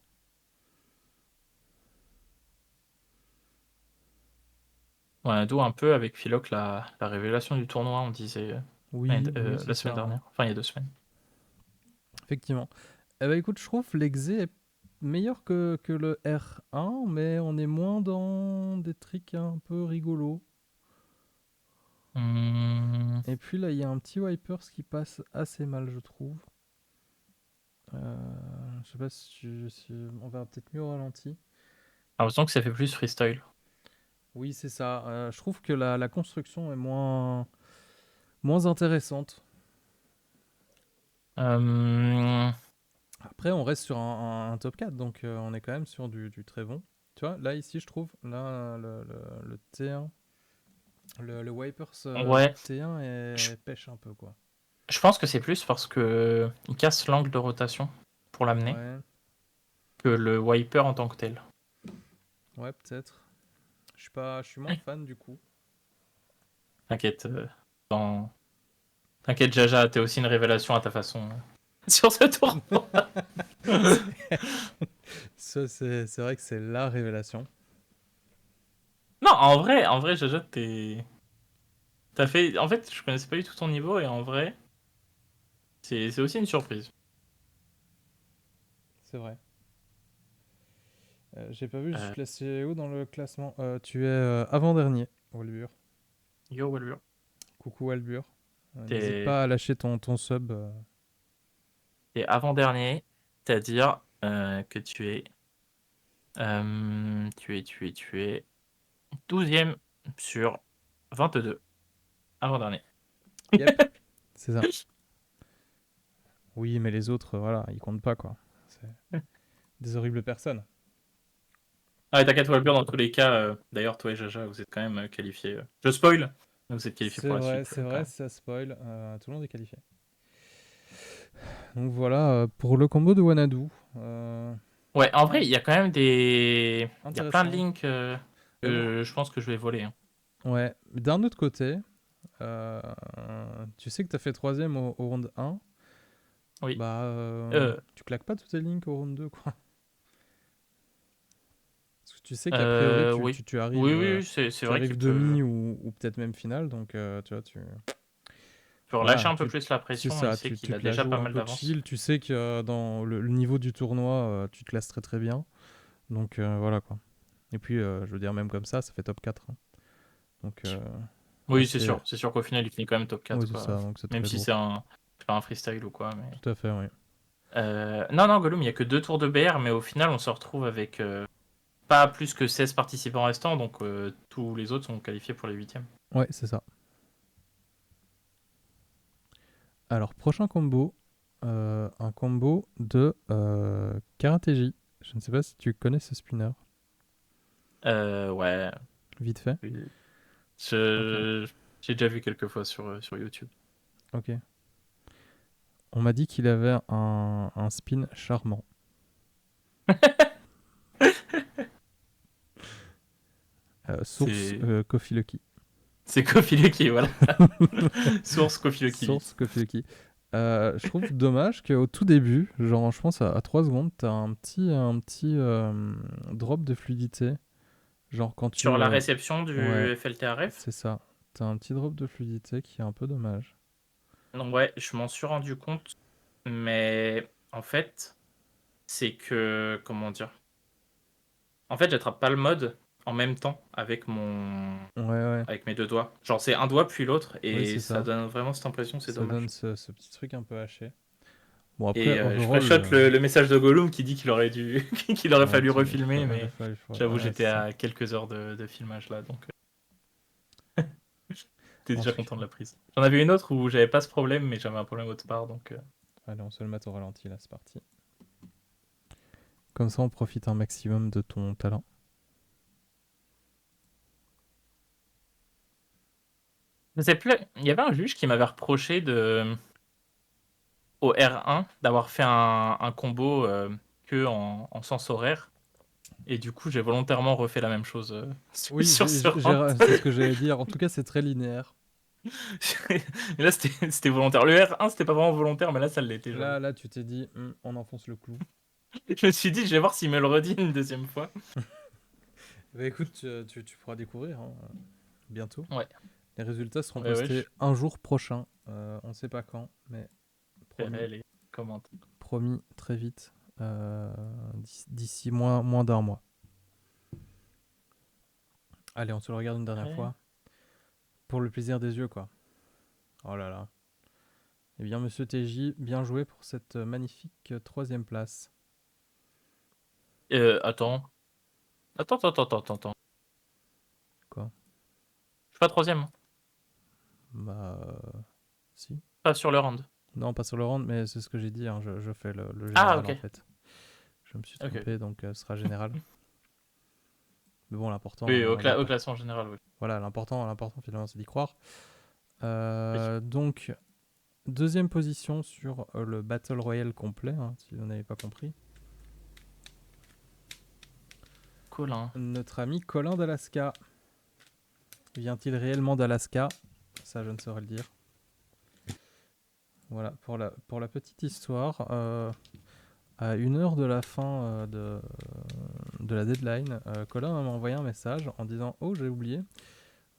Ouais, d'où un peu avec Philoc la révélation du tournoi, on disait Oui, oui, c'est la semaine ça, hein. dernière. Enfin, il y a 2 semaines. Effectivement. Eh ben écoute, je trouve l'exé est meilleur que le R1, mais on est moins dans des tricks un peu rigolos. Hum, Et puis là, il y a un petit Wipers qui passe assez mal, je trouve. Je sais pas si on verra peut-être mieux au ralenti. J'ai l'impression que ça fait plus freestyle. Oui, c'est ça. Je trouve que la construction est moins intéressante. Hum, Après, on reste sur un top 4, donc on est quand même sur du très bon. Tu vois, là, ici, je trouve, là, le T1, le Wipers ouais, T1 je, pêche un peu, quoi. je pense que c'est plus parce que il casse l'angle de rotation pour l'amener Ouais, que le wiper en tant que tel. ouais, peut-être. Je suis moins fan, du coup. T'inquiète, dans- t'inquiète, Jaja, t'es aussi une révélation à ta façon sur ce tour. Ça, c'est vrai que c'est la révélation. Non, en vrai, Jaja, t'as fait. En fait, je connaissais pas du tout ton niveau et en vrai, c'est aussi une surprise. C'est vrai. J'ai pas vu, je suis Euh, classé où dans le classement? Tu es avant-dernier, Walbur. Yo, Walbur. Coucou Walbur. N'hésite T'es pas à lâcher ton sub. t'es avant-dernier, c'est-à-dire que tu es 12e sur 22. Avant-dernier. Yep, c'est ça. Oui, mais les autres, voilà, ils comptent pas, quoi. C'est des horribles personnes. Ah, et t'inquiète, Walbur, dans tous les cas, d'ailleurs, toi et Jaja, vous êtes quand même qualifiés. Je spoil, mais vous êtes qualifiés pour la suite, C'est quand vrai, même. ça spoil. Tout le monde est qualifié. Donc voilà, pour le combo de Wanadu. Ouais, en vrai, Ah, il y a quand même des. Il y a plein de intéressant. links Mais bon, que je pense que je vais voler, hein. ouais. D'un autre côté, euh, tu sais que t'as fait troisième au round 1. Oui. Bah, Euh, tu claques pas toutes tes links au round 2, quoi. Parce que tu sais qu'a priori, oui. tu Oui, arrives, oui, oui, c'est vrai qu'il peut, demi ou peut-être même finale. Donc, tu vois, peut relâcher voilà, un peu plus la c'est pression. Il ça, sait qu'il tu a te la déjà joues pas un mal peu d'avance. chill. Tu sais que dans le niveau du tournoi, tu te classes très très bien. Donc, voilà, quoi. Et puis, je veux dire, même comme ça fait top 4, hein. Donc, Oui, c'est assez. sûr. C'est sûr qu'au final, il finit quand même top Oui, 4, c'est quoi. ça, donc c'est Même très si lourd. c'est pas un freestyle ou quoi. Mais... Tout à fait, oui. Non, non, Gollum, il y a que 2 tours de BR, mais au final, on se retrouve avec pas plus que 16 participants restants, donc tous les autres sont qualifiés pour les huitièmes. Ouais, c'est ça. Alors, prochain combo, un combo de Karateji. Je ne sais pas si tu connais ce spinner. Ouais. Vite fait. Oui. Ok. Je- J'ai déjà vu quelques fois sur YouTube. Ok. On m'a dit qu'il avait un spin charmant. Source C'est Coffee Lucky. c'est Kofi Lucky, voilà. Source Kofi Lucky. Source Coffee Lucky. Je trouve dommage qu'au tout début, genre je pense à 3 secondes, t'as un petit drop de fluidité. Genre quand tu... Sur la réception ouais, du FLTRF, c'est ça. T'as un petit drop de fluidité qui est un peu dommage. donc ouais, je m'en suis rendu compte, mais en fait, c'est que, comment dire, en fait, j'attrape pas le mode en même temps Ouais, ouais. avec mes 2 doigts. Genre, c'est un doigt puis l'autre, Oui, et c'est ça ça. donne vraiment cette impression, c'est Ça donne dommage. ce petit truc un peu haché. Bon, après, Et je overall, préchote le message de Gollum qui dit qu'il aurait qu'il aurait ouais, fallu refilmer, il a mais fallu, j'avoue, ouais, j'étais c'est ça. à quelques heures de filmage là, donc j'étais En déjà tout content de cas, la prise. J'en avais une autre où j'avais pas ce problème, mais j'avais un problème autre part, donc. allez, on se le met au ralenti, là, c'est parti. Comme ça, on profite un maximum de ton talent. Je sais plus. Il y avait un juge qui m'avait reproché au R1 d'avoir fait un combo que en sens horaire. Et du coup, j'ai volontairement refait la même chose Oui, sur ce round. c'est ce que j'allais dire. En tout cas, c'est très linéaire. Et là, c'était volontaire. Le R1, c'était pas vraiment volontaire, mais là, ça l'était, j'avoue. Là, tu t'es dit, on enfonce le clou. Je me suis dit, je vais voir s'il me le redit une deuxième fois. Bah écoute, tu pourras découvrir, hein. bientôt. Ouais, Les résultats seront ouais, ouais, postés un jour prochain. On ne sait pas quand, mais je promis, verrai les commentaires. promis très vite. D'ici moins d'un mois. Allez, on se le regarde une dernière Ouais. fois. Pour le plaisir des yeux, quoi. Oh là là. Eh bien, monsieur TJ, bien joué pour cette magnifique troisième place. Attends. Attends. Quoi? Je suis pas troisième, hein. Bah, si. Pas sur le round. Non, pas sur le round, mais c'est ce que j'ai dit. Hein. Je fais le Ah, général, ok. en fait. Je me suis Ok. trompé, donc ce sera général. Mais bon, l'important, Oui, au classement général, oui. voilà, l'important finalement, c'est d'y croire. Oui. Donc, deuxième position sur le Battle Royale complet, hein, si vous n'avez pas compris. Colin. Notre ami Colin d'Alaska. Vient-il réellement d'Alaska? Ça, je ne saurais le dire. Voilà, pour la petite histoire, à 1 heure de la fin de la deadline, Colin m'a envoyé un message en disant Oh, j'ai oublié.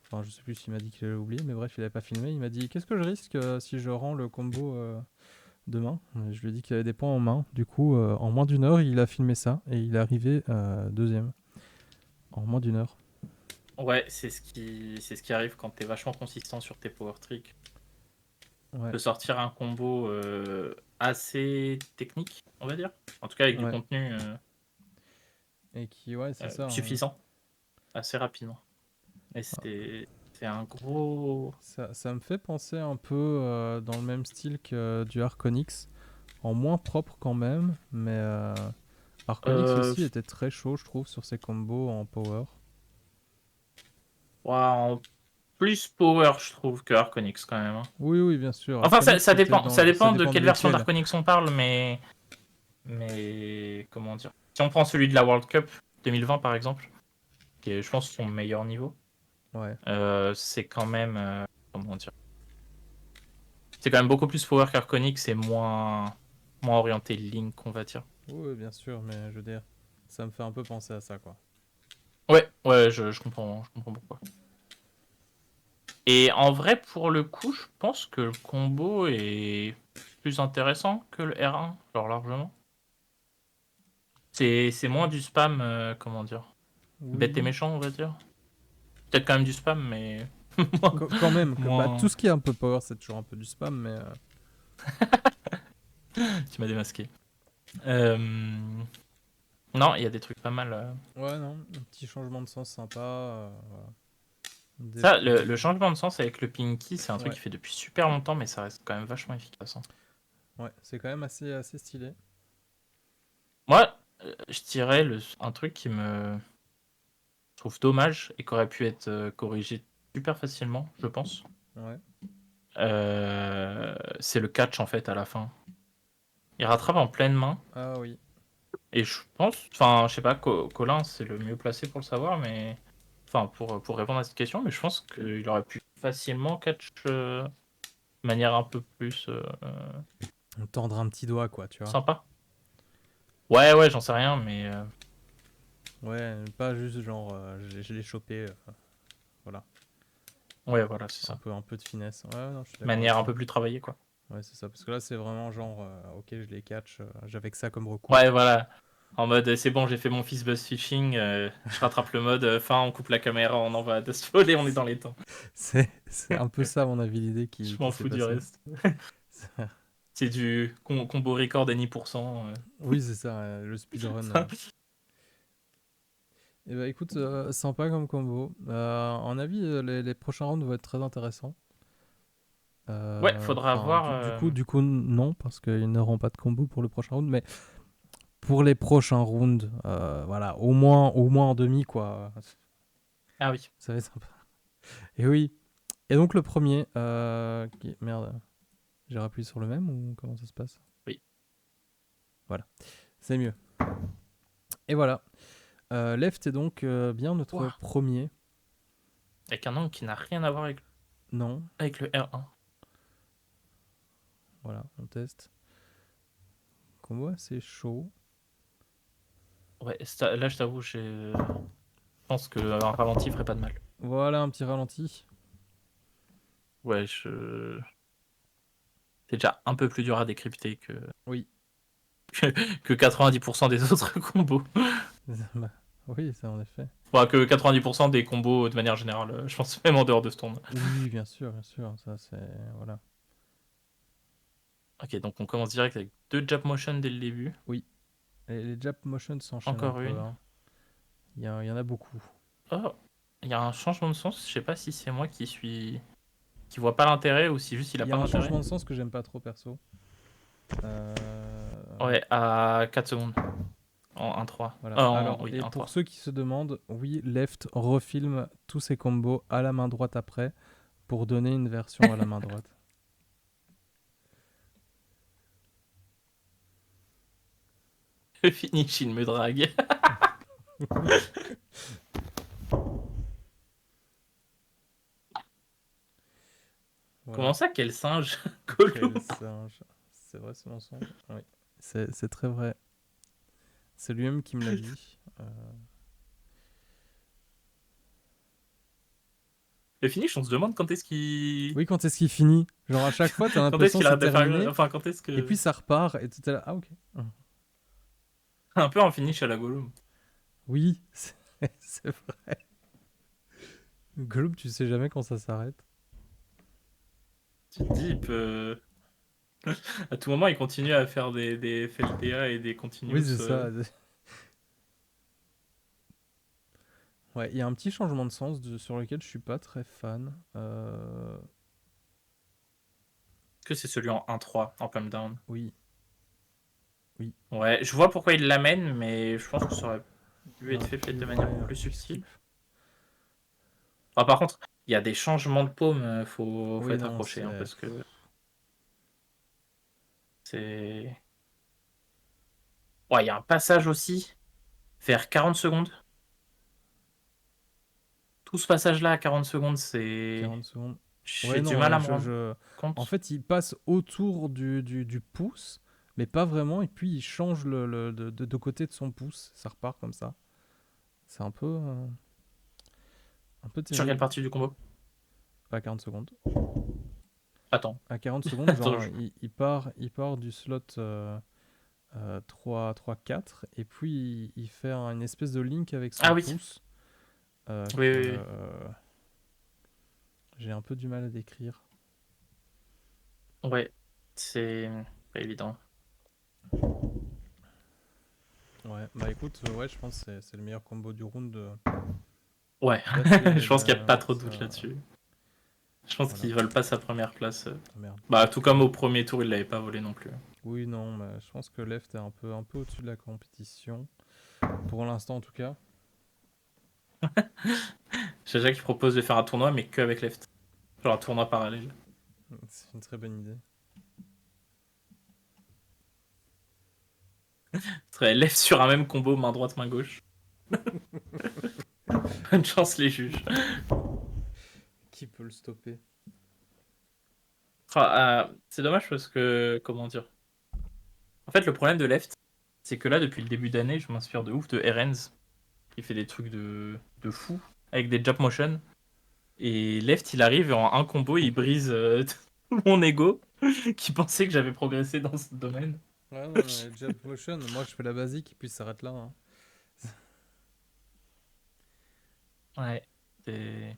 Enfin, je sais plus s'il m'a dit qu'il avait oublié, mais bref, il n'avait pas filmé. Il m'a dit Qu'est-ce que je risque si je rends le combo demain? Et je lui ai dit qu'il avait des points en main. Du coup, en moins d'1 heure, il a filmé ça et il est arrivé deuxième. En moins d'1 heure. Ouais, c'est ce qui arrive quand t'es vachement consistant sur tes power tricks. Tu Ouais, peux sortir un combo assez technique, on va dire. En tout cas, avec du ouais. contenu Et qui, ouais, c'est ça. Hein. suffisant, assez rapidement. Et c'est un gros. Ça me fait penser un peu dans le même style que du Arconix, en moins propre quand même, mais Arconix Euh, aussi était très chaud, je trouve, sur ses combos en power. en plus power, je trouve, que Arconix quand même, hein. Oui, oui, bien sûr. Enfin, Arconix, ça c'était dépend. dans, Ça ça dépend de dépend de quelle version lesquels. d'Arconix on parle, mais comment dire. Si on prend celui de la World Cup 2020 par exemple, qui est, je pense, son meilleur niveau, Ouais, c'est quand même, comment dire, c'est quand même beaucoup plus power qu'Arconix et moins orienté Link, on va dire. oui, oui, bien sûr, mais je veux dire, ça me fait un peu penser à ça, quoi. Ouais, je comprends pourquoi. Et en vrai, pour le coup, je pense que le combo est plus intéressant que le R1, genre largement. C'est moins du spam, comment dire, bête et Oui, méchant, on va dire. Peut-être quand même du spam, mais quand même, bah, tout moins. ce qui est un peu power, c'est toujours un peu du spam, mais Tu m'as démasqué. Euh, Non, il y a des trucs pas mal. ouais, non, un petit changement de sens sympa. Voilà. Ça, le changement de sens avec le Pinky, c'est un truc Ouais, qui fait depuis super longtemps, mais ça reste quand même vachement efficace, hein. ouais, c'est quand même assez stylé. Moi, je dirais un truc qui me trouve dommage et qui aurait pu être corrigé super facilement, je pense. Ouais. C'est le catch en fait à la fin. Il rattrape en pleine main Ah oui. et je pense, enfin, je sais pas, Colin c'est le mieux placé pour le savoir, mais enfin pour répondre à cette question, mais je pense qu'il aurait pu facilement catch de manière un peu plus Tendre un petit doigt, quoi, tu vois. sympa. Ouais, j'en sais rien, mais Ouais, pas juste genre, je l'ai chopé, voilà. ouais, voilà, c'est ça. Un peu de finesse. Ouais, non, je suis d'accord avec Manière un toi. peu plus travaillée, quoi. Ouais, c'est ça. Parce que là, c'est vraiment genre, ok, je les catch, j'avais que ça comme recours. Ouais, voilà. En mode, c'est bon, j'ai fait mon fist buzz fishing, je rattrape le mode, fin, on coupe la caméra, on envoie à Dust Fall et on est dans les temps. C'est un peu ça, à mon avis, l'idée Je qui m'en s'est fous du passée. reste. C'est du combo record any%. Oui, c'est ça, le speedrun. Et bah écoute, sympa comme combo. En avis, les prochains rounds vont être très intéressants. Ouais, faudra Enfin, voir. du coup, non, parce qu'ils n'auront pas de combo pour le prochain round. Mais pour les prochains rounds, voilà, au moins en demi, quoi. Ah oui. Ça va être sympa. Et oui. Et donc le premier, merde, j'ai rappuyé sur le même ou comment ça se passe? Oui. Voilà, c'est mieux. Et voilà. Left est donc bien notre Ouah. premier. Avec un angle qui n'a rien à voir Non, avec le R1. voilà, on teste. Combo assez chaud. Ouais, là je t'avoue, je pense que un ralenti ferait pas de mal. Voilà un petit ralenti. Ouais, c'est déjà un peu plus dur à décrypter Oui. que 90% des autres combos. Bah, oui, ça en effet. Enfin, que 90% des combos de manière générale, je pense même en dehors de ce tournoi. Oui, bien sûr, bien sûr. Ça, c'est. Voilà. Ok, donc on commence direct avec 2 jab motion dès le début. Oui. Les jab motion s'enchaînent un Encore peu, une. hein. Il y en a beaucoup. Oh, il y a un changement de sens. Je sais pas si c'est moi qui vois pas l'intérêt ou si juste il a Il y a pas un d'intérêt. changement de sens que j'aime pas trop perso. Euh, Ouais, à 4 secondes. En 1-3. Voilà. Alors, Oui, et pour 1-3. ceux qui se demandent, oui, Left refilme tous ses combos à la main droite après pour donner une version à la main droite. Le finish, il me drague. Comment Voilà. ça, quel singe Quel Gollum. singe. C'est vrai ce mensonge. Oui. C'est très vrai. C'est lui-même qui me l'a dit. Le finish, on se demande quand est-ce qu'il. Oui, quand est-ce qu'il finit? Genre à chaque fois, t'as Quand est-ce l'impression qu'il que c'est arrête de faire. terminé, Enfin, quand est-ce et que. puis ça repart, et tout est là. Ah, ok. Un peu un finish à la Gollum. Oui, c'est vrai. Globe, tu sais jamais quand ça s'arrête. Tu te dis, il peut. À tout moment, il continue à faire des FLTA et des Oui, continuous. c'est ça. Ouais, il y a un petit changement de sens sur lequel je suis pas très fan. Que c'est celui en 1-3, en pump down. Oui, oui. Ouais, je vois pourquoi il l'amène, mais je pense que ça aurait dû être fait peut-être de manière Ouais, un plus petit skip. subtile. Par contre, il y a des changements de paume, faut Oui, être non, accroché, hein, c'est. parce que c'est. Ouais, il y a un passage aussi, vers 40 secondes. Tout ce passage-là à 40 secondes, c'est. 40 secondes. J'ai Ouais, du non, mal à me rendre En compte. fait, il passe autour du pouce, mais pas vraiment, et puis il change de côté de son pouce. Ça repart comme ça. C'est un peu Sur quelle terrible. partie du combo? À 40 secondes. Attends. À 40 secondes, Attends, genre, il part du slot 3-4, et puis il fait une espèce de link avec son Ah oui, pouce oui, que oui, oui. j'ai un peu du mal à décrire. Ouais, c'est pas évident. Ouais, bah écoute, ouais, je pense que c'est le meilleur combo du round. Ouais, je pense qu'il n'y a pas trop de doute là-dessus. Je pense Voilà. qu'ils vole pas sa première place. Ah, merde. Bah, tout Donc, comme au premier tour, il l'avait pas volé non plus. oui, non, mais je pense que Left est un peu au-dessus de la compétition. Pour l'instant, en tout cas. J'ai déjà qui propose de faire un tournoi, mais que avec Left. Genre un tournoi parallèle. C'est une très bonne idée. Ce serait Left sur un même combo, main droite, main gauche. Bonne chance, les juges. Qui peut le stopper? Enfin, c'est dommage parce que, comment dire. En fait, le problème de Left, c'est que là, depuis le début d'année, je m'inspire de ouf de Erens, qui fait des trucs de fou, avec des jump motion. Et Left, il arrive et en un combo, il brise tout mon ego, qui pensait que j'avais progressé dans ce domaine. Ouais, non, jab motion, moi je fais la basique, et puis ça s'arrête là, hein. Ouais, c'est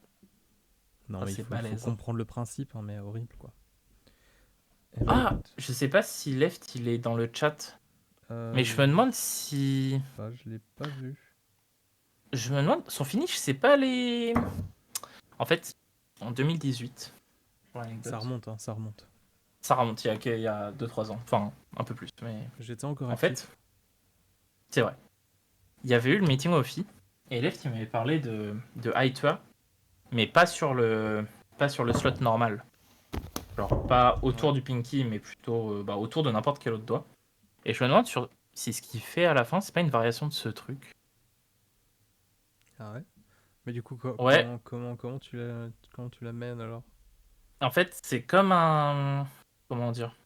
Non, oh, mais c'est il faut balèze, hein. comprendre le principe, hein, mais horrible, quoi. Eh bah Ah, écoute, je sais pas si Left, il est dans le chat. Mais je me je demande sais si... pas, je l'ai pas vu. Je me demande, son finish, c'est pas les... En fait, en 2018, pour Ça l'anecdote, remonte, hein, ça remonte. ça remonte il y a 2-3 ans. Enfin, un peu plus, mais... J'étais encore En fait, actif. c'est vrai. Il y avait eu le meeting au FI, et Left, il m'avait parlé de high tour, mais pas sur le slot normal. Genre, pas Ouais. autour du pinky, mais plutôt bah, autour de n'importe quel autre doigt. Et je me demande si ce qu'il fait à la fin, c'est pas une variation de ce truc. Ah ouais. Mais du coup, Ouais, comment tu l'amènes alors? en fait, c'est comme un... Comment dire?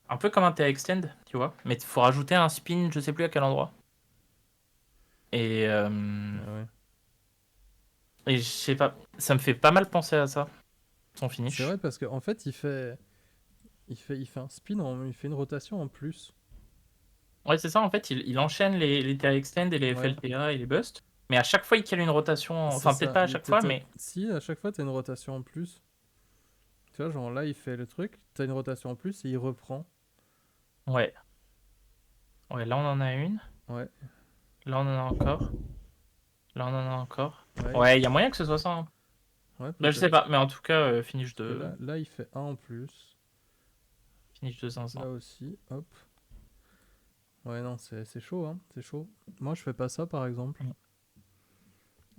Un peu comme un T-Extend, tu vois. Mais il faut rajouter un spin, je sais plus à quel endroit. Et, Ah ouais. Et je sais pas, ça me fait pas mal penser à ça, son C'est finish. vrai parce qu'en fait, il fait un spin, il fait une rotation en plus. Ouais, c'est ça, en fait, il enchaîne les TA extend et les Ouais, FLTA et les busts, mais à chaque fois, il cale une rotation, c'est enfin, peut-être ça. pas à chaque fois, mais Si, à chaque fois, t'as une rotation en plus. Tu vois, genre là, il fait le truc, t'as une rotation en plus et il reprend. ouais. Ouais, là, on en a une. Ouais, Là, on en a encore. Là, on en a encore. ouais, Ouais, il y a moyen que ce soit ça, hein. ouais, Bah, je sais peut-être. pas, mais en tout cas, finish Parce que de là, il fait un en plus. zinzin. Là aussi, hop. Ouais, non, c'est chaud, hein, c'est chaud. Moi, je fais pas ça, par exemple. Mm.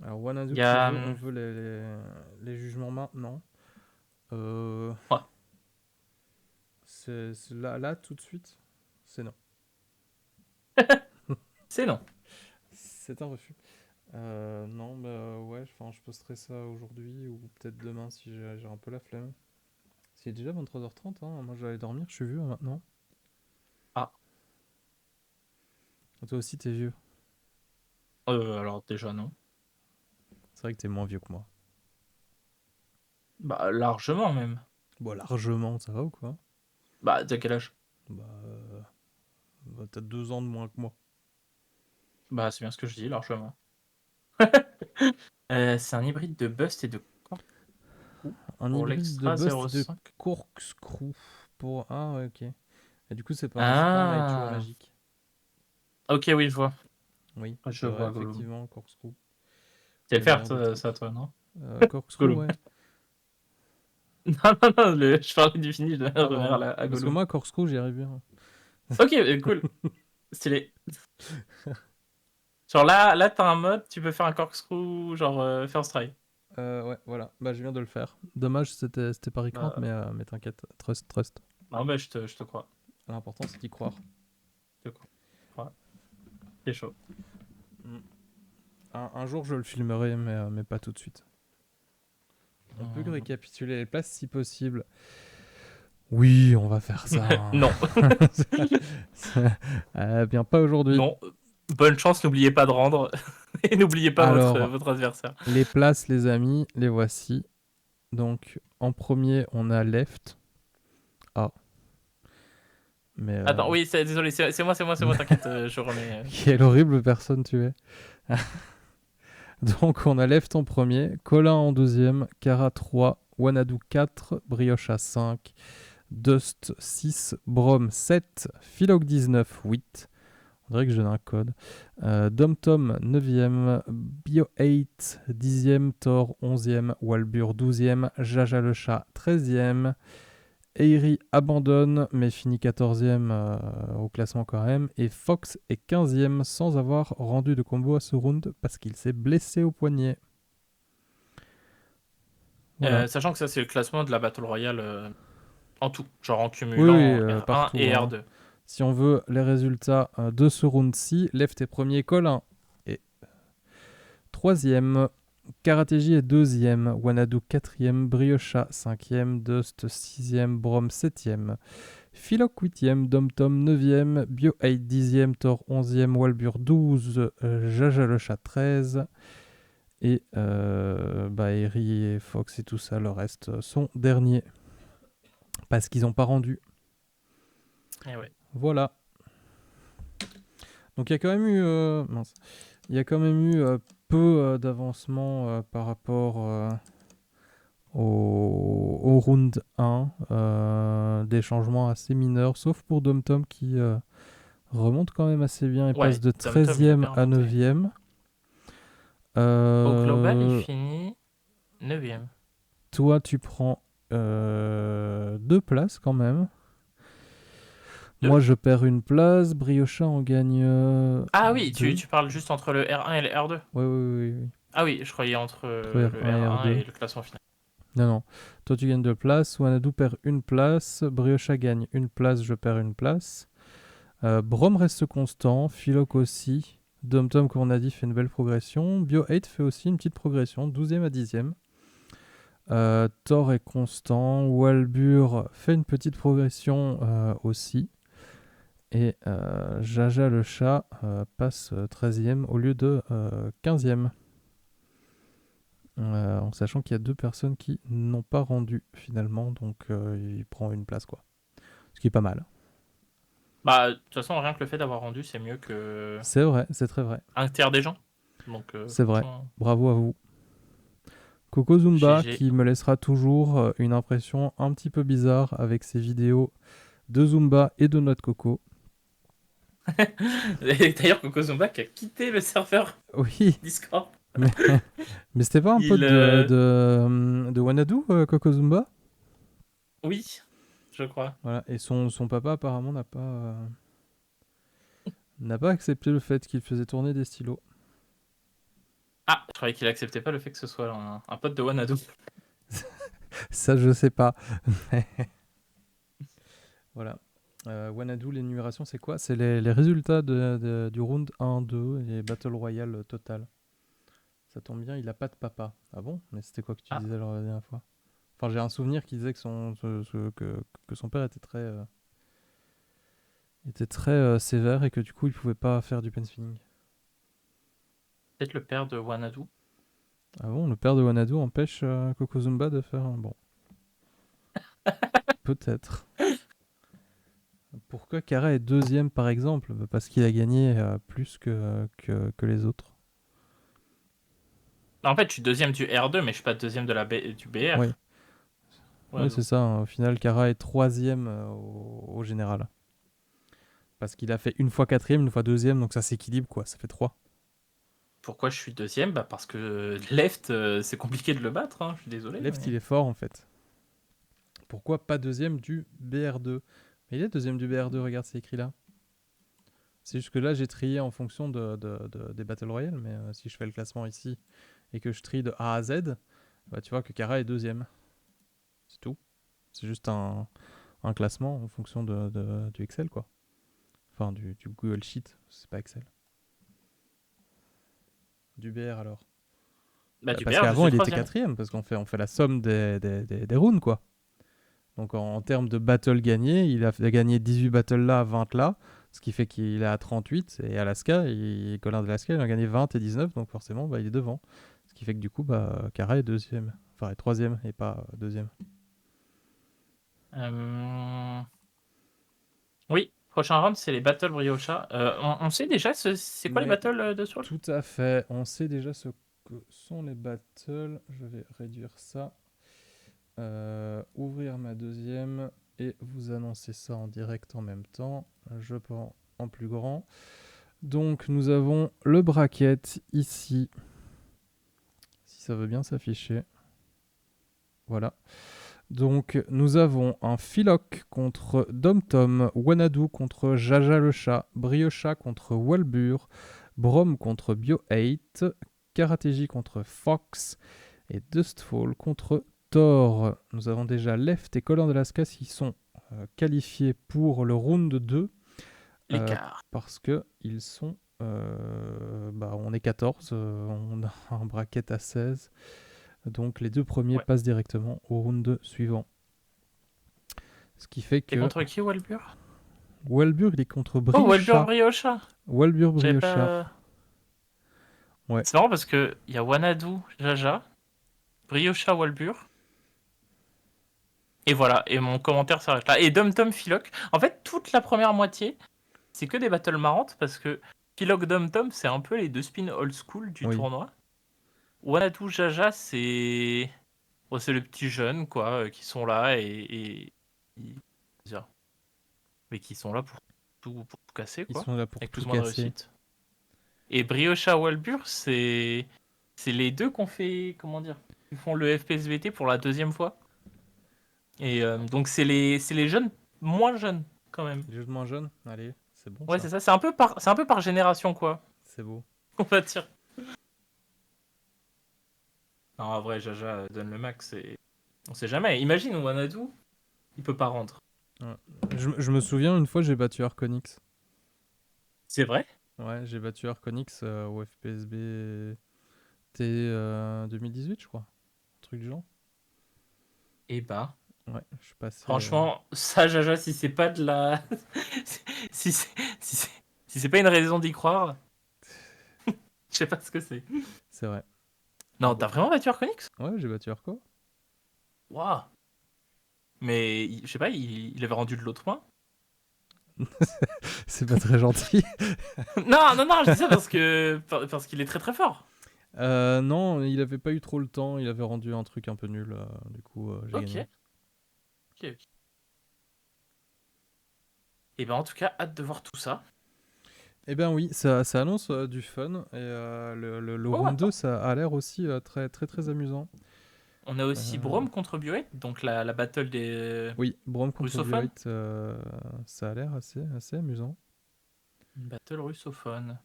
Alors, Il Wanadu y qui a. veut, on veut les jugements maintenant. Euh, Ouais, là, tout de suite, c'est non. c'est non. C'est un refus. Non, bah ouais, enfin, je posterai ça aujourd'hui ou peut-être demain si j'ai un peu la flemme. C'est déjà 23h30, hein. Moi, je vais aller dormir, je suis vieux hein, maintenant. Ah, Toi aussi, t'es vieux. alors déjà, non. C'est vrai que t'es moins vieux que moi. Bah, largement même. Bon, largement, ça va ou quoi? Bah, t'as quel âge? Bah, t'as 2 ans de moins que moi. Bah, c'est bien ce que je dis, largement. C'est un hybride de Bust et de Corkscrew Un pour hybride de l'Extra Bust et de 05. Corkscrew pour... Ah, ouais, ok. Et du coup, c'est pas un Nitro Ah, magique. ok, oui, je vois. Oui, Je c'est vrai, vois, Gollum. effectivement, Corkscrew. Tu vas Le le faire, meilleur des ça, trucs. toi, non? Corkscrew, Gollum. ouais. Non, non, non, je parlais du finish de Ah, revenir pardon. à Parce que Gollum. moi, Corkscrew, j'y arrive bien. Ok, cool. Stylé. Genre là t'as un mode, tu peux faire un corkscrew, genre first try. Ouais, voilà. Bah, je viens de le faire. Dommage, c'était pas Recramp, Bah, mais t'inquiète. Trust, trust. non, mais je te crois. L'important, c'est d'y croire. Je te crois. C'est chaud. Mm. Un jour, je le filmerai, mais pas tout de suite. On peut récapituler les places si possible. Oui, on va faire ça. Non, Bien pas aujourd'hui. non. Bonne chance, n'oubliez pas de rendre. Et n'oubliez pas Alors, votre adversaire. les places, les amis, les voici. Donc, en premier, on a Left. Ah, mais Attends, oui, désolé, c'est moi, t'inquiète, je remets. quelle horrible personne tu es. Donc, on a Left en premier, Colin en deuxième, Kara 3, Wanadu 4, Brioche à 5, Dust 6, Brom 7, Philog 19, 8. On dirait que je donne un code. DomTom 9e, Bio8 10e, Thor 11e, Walbur 12e, Jaja le chat 13e, Eiri abandonne mais finit 14e au classement quand même, et Fox est 15e sans avoir rendu de combo à ce round parce qu'il s'est blessé au poignet. Voilà. Sachant que ça, c'est le classement de la Battle Royale en tout, genre en Oui, oui, cumulant R1 partout, et hein. R2. Si on veut les résultats de ce round-ci, Left est premier, Colin est troisième, Karateji est deuxième, Wanadu quatrième, Briocha cinquième, Dust sixième, Brom septième, Philok huitième, DomTom neuvième, Bio8 dixième, Thor onzième, Walbur 12, Jaja le chat 13, et Eri et Fox et tout ça, le reste sont derniers. Parce qu'ils n'ont pas rendu. Et ouais. Voilà. Donc il y a quand même eu... Il y a quand même eu peu d'avancement par rapport au round 1. Des changements assez mineurs, sauf pour DomTom qui remonte quand même assez bien et passe Ouais, de Tom, il a 13e bien à remonté. 9e. Au global, il Euh, finit 9ème. Toi, tu prends 2 places quand même. Moi, 2. je perds une place. Briocha en gagne Ah oui, 2. tu parles juste entre le R1 et le R2. Oui, oui, oui, oui. Ah oui, je croyais entre Entre le R1 et R1 R2. et le classement final. Non, non. Toi, tu gagnes 2 places. Wanadu perd une place. Briocha gagne une place. Je perds une place. Brom reste constant. Philok aussi. DomTom, comme on a dit, fait une belle progression. Bio8 fait aussi une petite progression. 12e à 10e. Thor est constant. Walbur fait une petite progression aussi. Et Jaja le chat passe 13e au lieu de 15e. En sachant qu'il y a 2 personnes qui n'ont pas rendu finalement, donc il prend une place quoi. Ce qui est pas mal. Bah, de toute façon, rien que le fait d'avoir rendu, c'est mieux que C'est vrai, c'est très vrai. un tiers des gens. Donc, C'est vrai. franchement, Bravo à vous. Coco Zumba GG. qui me laissera toujours une impression un petit peu bizarre avec ses vidéos de Zumba et de noix de coco. Et d'ailleurs, Coco Zumba qui a quitté le serveur Oui, Discord. mais, mais c'était pas un Il, pote de Wanadu, Coco Zumba? Oui, je crois. Voilà. Et son papa apparemment n'a pas accepté le fait qu'il faisait tourner des stylos. Ah, je croyais qu'il acceptait pas le fait que ce soit un pote de Wanadu. Ça, je sais pas. Voilà. Wanadu, l'énumération, c'est quoi? C'est les résultats du round 1-2 et Battle Royale total. Ça tombe bien, il a pas de papa. Ah bon? Mais c'était quoi que tu Ah, disais la dernière fois? Enfin, j'ai un souvenir qui disait que que son père était très sévère et que du coup, il pouvait pas faire du pen spinning. peut-être le père de Wanadu. Ah bon? Le père de Wanadu empêche Kokozumba de faire un... Bon, peut-être. Pourquoi Kara est deuxième, par exemple? Bah, parce qu'il a gagné plus que les autres. En fait, je suis deuxième du R2, mais je suis pas deuxième du Oui, BR. ouais, c'est Wanadu. ça, hein. Au final, Kara est troisième au général. Parce qu'il a fait une fois quatrième, une fois deuxième, donc ça s'équilibre, quoi. Ça fait 3. Pourquoi je suis deuxième? Bah parce que Left, c'est compliqué de le battre, hein, je suis désolé. Left, Mais... il est fort, en fait. Pourquoi pas deuxième du BR2? Mais il est deuxième du BR2, regarde, c'est écrit là. C'est juste que là, j'ai trié en fonction des Battle Royale, mais si je fais le classement ici et que je trie de A à Z, bah, tu vois que Kara est deuxième. C'est tout. C'est juste un classement en fonction du Excel, quoi. Enfin, du Google Sheet, c'est pas Excel. Du BR alors. Bah Bah, du parce BR, je qu'avant, suis il était troisième. quatrième, parce on fait la somme des rounds, quoi. Donc en termes de battle gagnés, il a gagné 18 battles là, 20 là, ce qui fait qu'il est à 38. Et Alaska, Colin d'Alaska, il a gagné 20 et 19, donc forcément, bah, il est devant. Ce qui fait que du coup, bah, Kara est deuxième. Enfin, est troisième et pas deuxième. Euh, Oui, prochain round, c'est les battles Briocha. On sait déjà c'est quoi les Mais battles de Soul? tout à fait. On sait déjà ce que sont les battles. Je vais réduire ça. Ouvrir ma deuxième et vous annoncer ça en direct en même temps. Je prends en plus grand. Donc nous avons le bracket ici. Si ça veut bien s'afficher. Voilà. Donc nous avons un Philoc contre Domtom, Wanadu contre Jaja le chat, Briocha contre Walbur, Brom contre Bio8, Karateji contre Fox et Dustfall contre Thor. Nous avons déjà Left et Colin de Lascas qui sont qualifiés pour le round 2 L'écart. parce que ils sont bah, on est 14, on a un bracket à 16. Donc les 2 premiers Ouais. passent directement au round suivant. Ce qui fait T'es que contre qui, Walbur? Walbur il est contre Oh, Walbur Briocha. Briocha! Walbur J'avais Briocha. pas. Ouais. C'est marrant parce que il y a Wanadu, Jaja, Briocha, Walbur. Et voilà, et mon commentaire s'arrête là. Et Dom Tom Philoc. En fait, toute la première moitié, c'est que des battles marrantes parce que Philoc Dom Tom, c'est un peu les deux spins old school du Oui. tournoi. Wanadu, Jaja, c'est. Bon, c'est les petits jeunes, quoi, qui sont là dire, mais qui sont là pour tout casser, Ils quoi, sont là pour avec tout plus ou moins de casser. réussite. Et Briocha Walbur, c'est les deux qu'on fait, comment dire, qui font le FPSVT pour la deuxième fois. Et donc c'est les jeunes moins jeunes quand même. Les jeux de moins jeunes. Allez, c'est bon Ouais, ça. c'est ça. C'est un peu par génération, quoi. C'est beau. On va dire. Non, en vrai, Jaja donne le max. Et on sait jamais. Imagine Wanadu, il peut pas rendre. Ouais. Je me souviens une fois j'ai battu Arconix. C'est vrai? Ouais, j'ai battu Arconix au FPSB T 2018 je crois. Un truc du genre. Eh ben. Ouais, je suis passé. Franchement, ça, Jaja, si c'est pas de la. si c'est si c'est- si c'est pas une raison d'y croire, je sais pas ce que c'est. C'est vrai. Non, t'as vraiment battu Arconix? Ouais, j'ai battu Arco. Waouh. Mais je sais pas, il avait rendu de l'autre main. C'est pas très gentil. Non, non, non, je dis ça parce qu'il est très très fort. Non, il avait pas eu trop le temps. Il avait rendu un truc un peu nul. Du coup, j'ai Ok, gagné. ok, ok. Et ben en tout cas, hâte de voir tout ça. Eh ben oui, ça annonce du fun. Et le Ouais, ouais. round 2, ça a l'air aussi très très très amusant. On a aussi Euh, Braum contre Biohate, donc la battle des oui, Braum contre russophones. Biohate, ça a l'air assez amusant. Une battle russophone.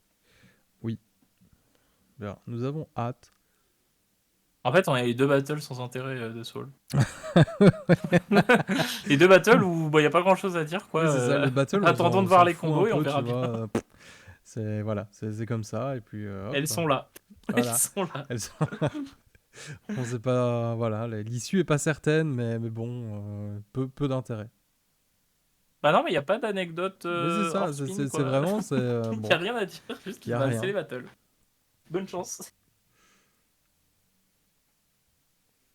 Oui. Alors, nous avons hâte. En fait, on a eu deux battles sans intérêt de Soul. Les deux battles où il n'y a pas grand chose à dire, quoi. Oui, c'est ça, les battles, Attendons de on voir s'en les fout un combos et on peu, tu verra bien. vois. C'est voilà, c'est comme ça. Et puis hop, Elles sont là. Elles voilà. sont là. Elles sont on sait pas, voilà, l'issue est pas certaine, mais bon, peu d'intérêt. Bah non, mais il n'y a pas d'anecdote Oui, c'est ça, hors spin, c'est quoi. vraiment, c'est Il n'y a bon, rien à dire, juste il y a bah, c'est rien. les battles. Bonne chance.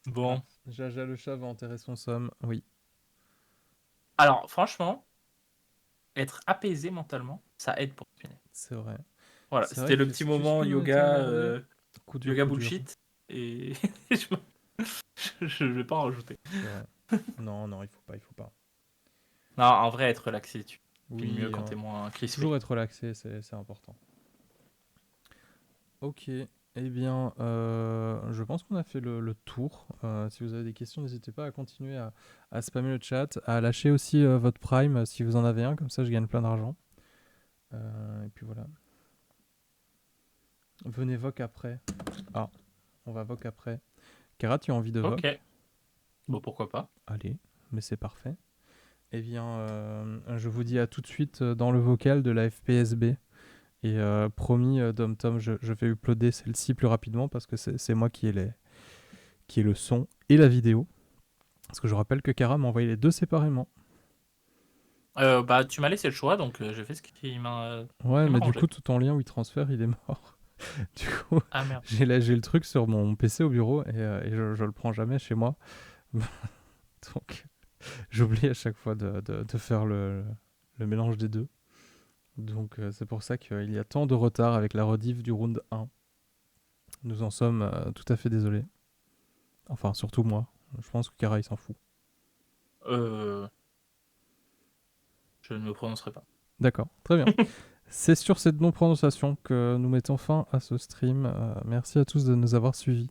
Ah, Bon. Jaja le chat va enterrer son somme, oui, Alors, franchement, être apaisé mentalement, ça aide pour spinner. c'est vrai. Voilà, C'est vrai c'était le que petit si tu moment spins et t'es yoga, énervé, coup dur, yoga coup dur, bullshit, et je vais pas en rajouter. c'est vrai. Non, non, il faut pas. Non, en vrai, être relaxé, tu spines mieux Oui, quand t'es moins crispé. toujours être relaxé, c'est important. Ok, eh bien, je pense qu'on a fait le tour. Si vous avez des questions, n'hésitez pas à continuer à spammer le chat, à lâcher aussi votre Prime si vous en avez un, comme ça je gagne plein d'argent. Et puis voilà. Venez voc après. Ah, on va voc après. Kara, tu as envie de Ok, voc? bon, pourquoi pas. Allez, mais c'est parfait. Eh bien, je vous dis à tout de suite dans le vocal de la FPSB. Et promis, Dom Tom, je vais uploader celle-ci plus rapidement parce que c'est moi qui ai le son et la vidéo. Parce que je rappelle que Kara m'a envoyé les deux séparément. Bah, tu m'as laissé le choix, donc j'ai fait ce Ouais, qui mais du m'arrangeait. coup, tout ton lien WeTransfer, il est mort. Du coup, Ah merde. j'ai le truc sur mon PC au bureau et je le prends jamais chez moi. Donc, j'oublie à chaque fois de faire le mélange des deux. Donc, c'est pour ça qu'il y a tant de retard avec la rediff du round 1. Nous en sommes tout à fait désolés. Enfin, surtout moi. Je pense que Kara, il s'en fout. Euh, je ne me prononcerai pas. D'accord, très bien. C'est sur cette non-prononciation que nous mettons fin à ce stream. Merci à tous de nous avoir suivis.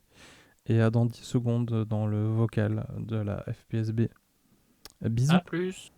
Et à dans 10 secondes dans le vocal de la FPSB. Bisous. À plus.